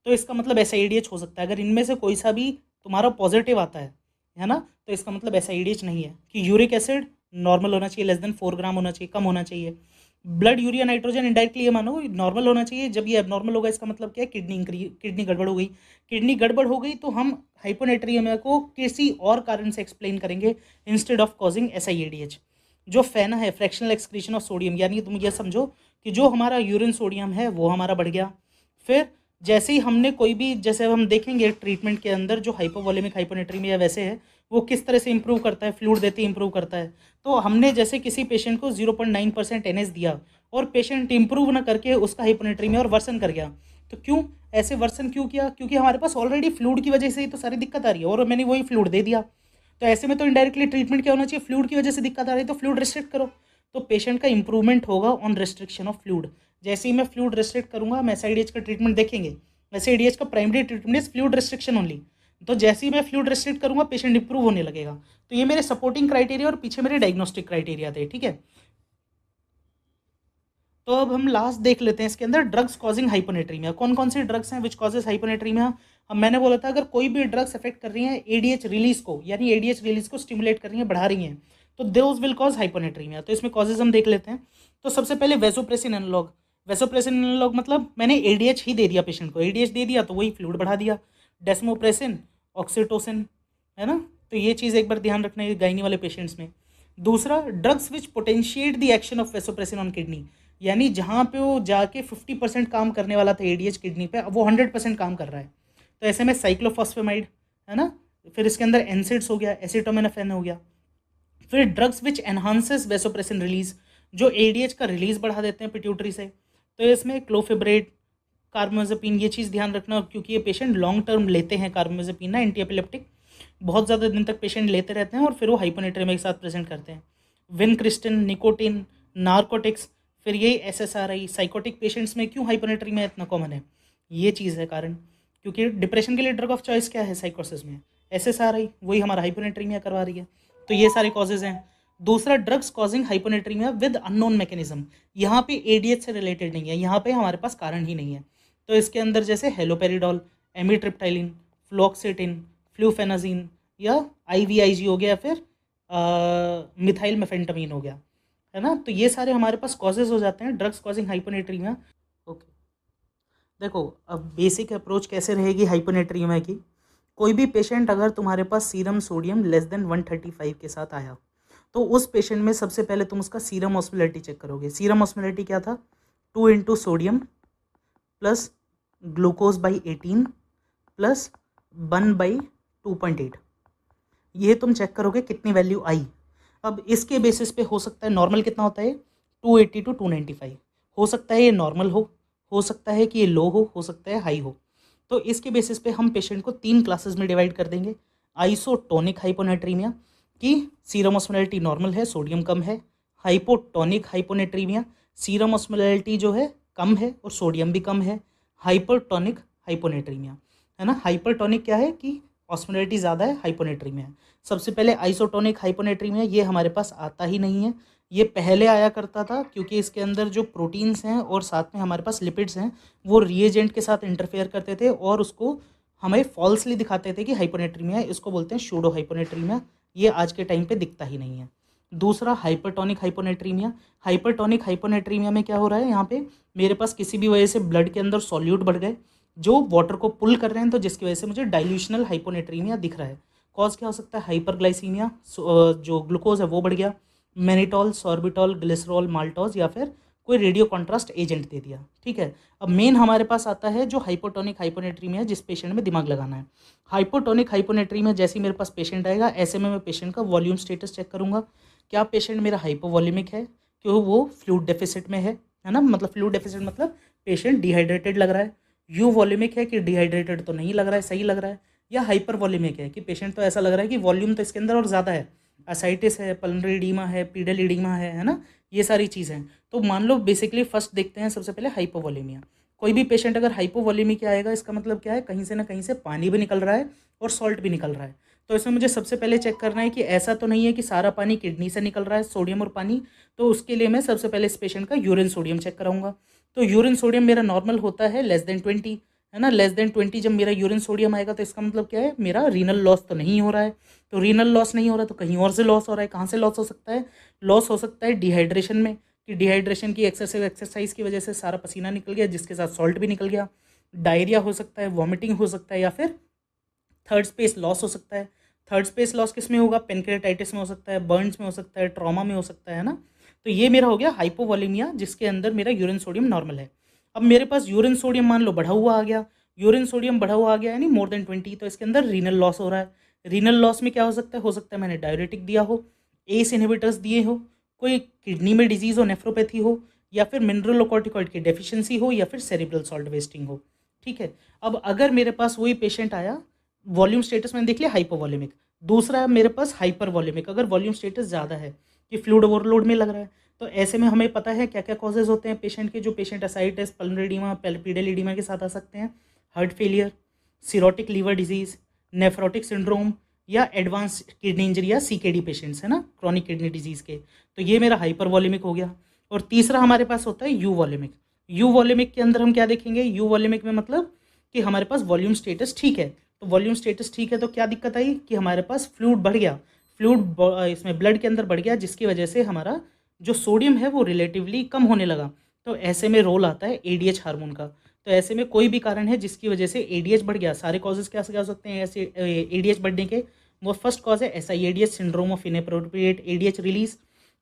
[SPEAKER 1] तो इसका मतलब SIADH हो सकता है। अगर इनमें से कोई सा भी तुम्हारा पॉजिटिव आता है ना, तो इसका मतलब SIADH नहीं है। कि यूरिक एसिड नॉर्मल होना चाहिए, लेस देन 4 ग्राम होना चाहिए, कम होना चाहिए। ब्लड यूरिया नाइट्रोजन इनडायरेक्टली ये मानो नॉर्मल होना चाहिए। जब ये एबनॉर्मल होगा इसका मतलब क्या है, किडनी गड़बड़ हो गई। किडनी गड़बड़ हो गई तो हम हाइपोनेट्रीमिया को किसी और कारण से एक्सप्लेन करेंगे इंस्टेड ऑफ कॉजिंग SIADH। जो फेना है, फ्रैक्शनल एक्सक्रीशन ऑफ सोडियम, यानी तुम ये समझो कि जो हमारा यूरिन सोडियम है वो हमारा बढ़ गया। फिर जैसे ही हमने कोई भी, जैसे हम देखेंगे ट्रीटमेंट के अंदर जो हाइपोवोलेमिक हाइपोनेट्रीमिया वैसे है वो किस तरह से इंप्रूव करता है, फ्लूइड देते ही इंप्रूव करता है। तो हमने जैसे किसी पेशेंट को 0.9% NH दिया और पेशेंट इंप्रूव ना करके उसका हाइपोनेट्रीमिया और वर्सन कर गया, तो क्यों ऐसे वर्सन क्यों किया? क्योंकि हमारे पास ऑलरेडी फ्लूइड की वजह से ही तो सारी दिक्कत आ रही है और मैंने वही फ्लूइड दे दिया। तो ऐसे में तो इनडायरेक्टली ट्रीटमेंट क्या होना चाहिए, फ्लूइड की वजह से दिक्कत आ रही है तो फ्लूइड रिस्ट्रिक्ट करो। तो पेशेंट का इंप्रूवमेंट होगा ऑन रिस्ट्रिक्शन ऑफ फ्लूइड। जैसे ही मैं फ्लूइड रिस्ट्रिक्ट करूंगा, हम SIDH का ट्रीटमेंट देखेंगे। SIDH का primary treatment is fluid restriction only. तो जैसे ही मैं फ्लूइड रिस्ट्रिक्ट करूंगा पेशेंट इंप्रूव होने लगेगा। तो ये मेरे सपोर्टिंग क्राइटेरिया और पीछे मेरे डायग्नोस्टिक क्राइटेरिया थे, ठीक है। तो अब हम लास्ट देख लेते हैं इसके अंदर ड्रग्स कॉजिंग हाइपोनेट्रीमिया। कौन कौन सी ड्रग्स हैं विच कॉजेज हाइपोनेट्रीमिया? अब मैंने बोला था अगर कोई भी ड्रग्स अफेक्ट कर रही हैं ADH रिलीज को, यानी ADH रिलीज को स्टिमुलेट कर रही हैं, बढ़ा रही हैं, तो दोज विल कॉज हाइपोनेट्रीमिया। तो इसमें कॉजेज हम देख लेते हैं। तो सबसे पहले वेसोप्रेसिन एनालॉग। वेसोप्रेसिन एनालॉग मतलब मैंने ADH ही दे दिया पेशेंट को, ADH दे दिया तो वही फ्लूइड बढ़ा दिया। डेस्मोप्रेसिन, ऑक्सीटोसिन, है ना। तो ये चीज़ एक बार ध्यान रखना है गायनी वाले पेशेंट्स में। दूसरा, drugs which potentiate the action of vasopressin on kidney, यानी जहाँ पे वो जाके 50% काम करने वाला था ADH किडनी पे, अब वो 100% काम कर रहा है। तो ऐसे में साइक्लोफॉस्फेमाइड, है ना। फिर इसके अंदर एनसिड्स हो गया, एसिटोमिनोफेन हो गया। फिर drugs which enhances vasopressin release, जो ADH का रिलीज बढ़ा देते हैं पिट्यूटरी से। तो इसमें क्लोफिब्रेट, कार्बामेज़ेपिन, ये चीज़ ध्यान रखना क्योंकि ये पेशेंट लॉन्ग टर्म लेते हैं कार्बामेज़ेपिन ना, एंटी एपिलेप्टिक, बहुत ज़्यादा दिन तक पेशेंट लेते रहते हैं और फिर वो हाइपोनेट्रीमिया के साथ प्रेजेंट करते हैं। विनक्रिस्टिन, निकोटिन, नार्कोटिक्स, फिर यही SSRI। साइकोटिक पेशेंट्स में क्यों हाइपोनेट्रीमिया इतना कॉमन है, ये चीज़ है कारण, क्योंकि डिप्रेशन के लिए ड्रग ऑफ चॉइस क्या है साइकोसिस में? SSRI, वही हमारा हाइपोनेट्रीमिया करवा रही है। तो ये सारे कॉजेज हैं। दूसरा, drugs causing hyponatraemia with unknown mechanism, यहाँ पे ADH से रिलेटेड नहीं है, यहाँ पे हमारे पास कारण ही नहीं है। तो इसके अंदर जैसे हेलोपेरिडॉल, एमिट्रिप्टाइलिन, फ्लोक्सिटिन, फ्लूफेनाजीन, या IVIG हो गया, फिर मिथाइल मेफेंटामीन हो गया, है ना। तो ये सारे हमारे पास कॉजेज हो जाते हैं ड्रग्स कॉजिंग हाइपोनेट्रीमिया। ओके, देखो अब बेसिक अप्रोच कैसे रहेगी हाइपोनेट्रीमिया की। कोई भी पेशेंट अगर तुम्हारे पास सीरम सोडियम लेस देन 135 के साथ आया तो उस पेशेंट में सबसे पहले तुम उसका सीरम ऑस्मोलैरिटी चेक करोगे। सीरम ऑस्मोलैरिटी क्या था? 2 × sodium plus glucose by 18 plus 1/2.8, ये तुम चेक करोगे कितनी वैल्यू आई। अब इसके बेसिस पे हो सकता है नॉर्मल कितना होता है, 280 to 295, हो सकता है ये नॉर्मल हो सकता है कि ये लो हो सकता है हाई हो। तो इसके बेसिस पे हम पेशेंट को 3 क्लासेस में डिवाइड कर देंगे। आइसोटोनिक हाइपोनेट्रीमिया कि सीरम ऑस्मोलैरिटी नॉर्मल है, सोडियम कम है। हाइपोटोनिक हाइपोनेट्रीमिया, सीरम ऑस्मोलैरिटी जो है कम है और सोडियम भी कम है। हाइपरटोनिक हाइपोनेट्रीमिया, है ना। हाइपरटोनिक क्या है कि ऑस्मोलैरिटी ज़्यादा है, हाइपोनेट्रीमिया। सबसे पहले आइसोटोनिक हाइपोनेट्रीमिया, ये हमारे पास आता ही नहीं है। ये पहले आया करता था क्योंकि इसके अंदर जो प्रोटीन्स हैं और साथ में हमारे पास लिपिड्स हैं वो रिएजेंट के साथ इंटरफेयर करते थे और उसको हमें फॉल्सली दिखाते थे कि हाइपोनेट्रीमिया, इसको बोलते हैं शूडो हाइपोनेट्रीमिया। ये आज के टाइम पे दिखता ही नहीं है। दूसरा, हाइपरटोनिक हाइपोनेट्रीमिया। हाइपरटोनिक हाइपोनेट्रीमिया में क्या हो रहा है, यहाँ पे मेरे पास किसी भी वजह से ब्लड के अंदर सॉल्यूट बढ़ गए जो वाटर को पुल कर रहे हैं, तो जिसकी वजह से मुझे डाइल्यूशनल हाइपोनेट्रीमिया दिख रहा है। कॉज क्या हो सकता है? हाइपरग्लाइसीमिया, जो ग्लूकोज है वो बढ़ गया, मैनिटॉल, सॉर्बिटॉल, ग्लिसरॉल, माल्टोज, या फिर कोई रेडियो कॉन्ट्रास्ट एजेंट दे दिया, ठीक है। अब मेन हमारे पास आता है जो हाइपोटोनिक हाइपोनेट्रीमिया, जिस पेशेंट में दिमाग लगाना है। हाइपोटोनिक हाइपोनेट्रीमिया जैसे ही मेरे पास पेशेंट आएगा ऐसे में मैं पेशेंट का वॉल्यूम स्टेटस चेक करूंगा। क्या पेशेंट मेरा हाइपोवॉल्यूमिक है, क्यों वो फ्लूइड डेफिसिट में है ना, मतलब फ्लूइड डेफिसिट मतलब पेशेंट डिहाइड्रेटेड लग रहा है। यू वॉल्यूमिक है कि डिहाइड्रेटेड तो नहीं लग रहा है, सही लग रहा है। या हाइपर वॉल्यूमिक है कि पेशेंट तो ऐसा लग रहा है कि वॉल्यूम तो इसके अंदर और ज़्यादा है, असाइटिस है, पल्मोनरी एडीमा है, पीडल एडीमा है ना, ये सारी चीज़ें। तो मान लो बेसिकली फर्स्ट देखते हैं सबसे पहले हाइपोवॉल्यूमिया। कोई भी पेशेंट अगर हाइपोवॉल्यूमिक आएगा इसका मतलब क्या है, कहीं से ना कहीं से पानी भी निकल रहा है और सॉल्ट भी निकल रहा है। तो इसमें मुझे सबसे पहले चेक करना है कि ऐसा तो नहीं है कि सारा पानी किडनी से निकल रहा है, सोडियम और पानी। तो उसके लिए मैं सबसे पहले इस पेशेंट का यूरिन सोडियम चेक कराऊंगा। तो यूरिन सोडियम मेरा नॉर्मल होता है लेस देन 20, है ना। लेस देन 20 जब मेरा यूरिन सोडियम आएगा तो इसका मतलब क्या है, मेरा रीनल लॉस तो नहीं हो रहा है। तो रीनल लॉस नहीं हो रहा है तो कहीं और से लॉस हो रहा है। कहाँ से लॉस हो सकता है? लॉस हो सकता है डिहाइड्रेशन में, कि डिहाइड्रेशन की एक्सेसिव एक्सरसाइज की वजह से सारा पसीना निकल गया, जिसके साथ सॉल्ट भी निकल गया। डायरिया हो सकता है, वॉमिटिंग हो सकता है, या फिर थर्ड स्पेस लॉस हो सकता है। थर्ड स्पेस लॉस किस में होगा? पेनक्रेटाइटिस में हो सकता है, बर्न्स में हो सकता है, ट्रॉमा में हो सकता है ना। तो ये मेरा हो गया हाइपोवॉलीमिया, जिसके अंदर मेरा यूरिन सोडियम नॉर्मल है। अब मेरे पास यूरिन सोडियम मान लो बढ़ा हुआ आ गया, यूरिन सोडियम बढ़ा हुआ आ गया यानी मोर देन 20, तो इसके अंदर रीनल लॉस हो रहा है। रीनल लॉस में क्या हो सकता है? हो सकता है मैंने डायरेटिक दिया हो, एस इनहिबिटर्स दिए हो, कोई किडनी में डिजीज़ हो, नेफ्रोपैथी हो, या फिर मिनरलोकॉर्टिकॉइड की डेफिशिएंसी हो, या फिर सेरिब्रल सॉल्ट वेस्टिंग हो। ठीक है। अब अगर मेरे पास वही पेशेंट आया, वॉल्यूम स्टेटस मैंने देख लिया हाइपोवॉल्यूमिक, दूसरा है मेरे पास हाइपरवॉल्यूमिक, अगर वॉल्यूम स्टेटस ज़्यादा है कि फ्लूइड ओवरलोड में लग रहा है, तो ऐसे में हमें पता है क्या क्या कॉजेज होते हैं पेशेंट के, जो patient ascites, pulmonary oedema, pedal oedema के साथ आ सकते हैं। Heart failure, cirrhotic liver disease, nephrotic syndrome, या एडवांस किडनी इंजरी या सीकेडी पेशेंट्स है ना, क्रॉनिक किडनी डिजीज़ के। तो ये मेरा हाइपरवॉल्यूमिक हो गया। और तीसरा हमारे पास होता है यू वॉल्यूमिक। यू वॉल्यूमिक के अंदर हम क्या देखेंगे? यू वॉल्यूमिक में मतलब कि हमारे पास वॉल्यूम स्टेटस ठीक है। तो वॉल्यूम स्टेटस ठीक है तो क्या दिक्कत आई कि हमारे पास फ्लूइड बढ़ गया, फ्लूइड इसमें ब्लड के अंदर बढ़ गया, जिसकी वजह से हमारा जो सोडियम है वो रिलेटिवली कम होने लगा। तो ऐसे में रोल आता है एडीएच हार्मोन का। तो ऐसे में कोई भी कारण है जिसकी वजह से एडीएच बढ़ गया, सारे कॉजेज क्या क्या हो सकते हैं ऐसे एडीएच बढ़ने के? वो फर्स्ट कॉज है SIADH, syndrome of inappropriate ADH release.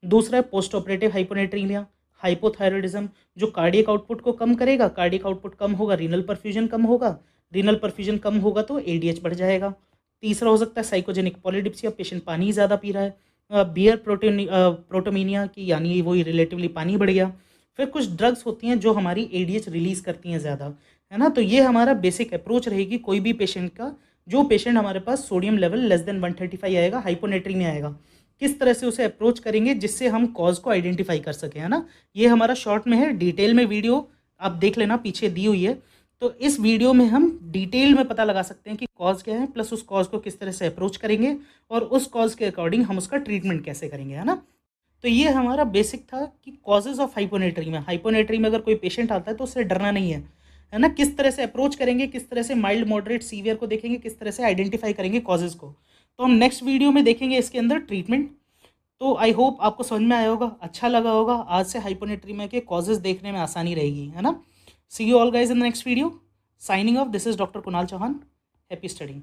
[SPEAKER 1] दूसरा है पोस्ट ऑपरेटिव हाइपोनेट्रीमिया, हाइपोथायरॉयडिज्म, जो कार्डियक आउटपुट को कम करेगा, कार्डियक आउटपुट कम होगा, रीनल परफ्यूजन कम होगा, रीनल परफ्यूजन कम होगा तो एडीएच बढ़ जाएगा। तीसरा हो सकता है साइकोजेनिक पॉलीडिप्सिया, पेशेंट पानी ही ज़्यादा पी रहा है, बियर प्रोटोमीनिया की, यानी वही रिलेटिवली पानी बढ़ गया। फिर कुछ ड्रग्स होती हैं जो हमारी एडीएच रिलीज़ करती हैं ज़्यादा, है ना। तो ये हमारा बेसिक अप्रोच रहेगी कोई भी पेशेंट का। जो पेशेंट हमारे पास सोडियम लेवल लेस देन 135 आएगा, हाइपोनेट्री में आएगा, किस तरह से उसे अप्रोच करेंगे जिससे हम कॉज को आइडेंटिफाई कर सकें, है ना। ये हमारा शॉर्ट में है, डिटेल में वीडियो आप देख लेना पीछे दी हुई है। तो इस वीडियो में हम डिटेल में पता लगा सकते हैं कि कॉज क्या है, प्लस उस कॉज को किस तरह से अप्रोच करेंगे, और उस कॉज के अकॉर्डिंग हम उसका ट्रीटमेंट कैसे करेंगे, है ना। तो ये हमारा बेसिक था कि कॉजेज ऑफ हाइपोनेट्री में, हाइपोनेट्री में अगर कोई पेशेंट आता है तो उससे डरना नहीं है ना। किस तरह से अप्रोच करेंगे, किस तरह से माइल्ड, मॉडरेट, सीवियर को देखेंगे, किस तरह से आइडेंटिफाई करेंगे कॉजेज को। तो हम नेक्स्ट वीडियो में देखेंगे इसके अंदर ट्रीटमेंट। तो आई होप आपको समझ में आया होगा, अच्छा लगा होगा। आज से हाइपोनेट्रीमिया के कॉजेज देखने में आसानी रहेगी, है ना। See you all guys in the next video. Signing off, this is doctor Kunal Chauhan. Happy studying.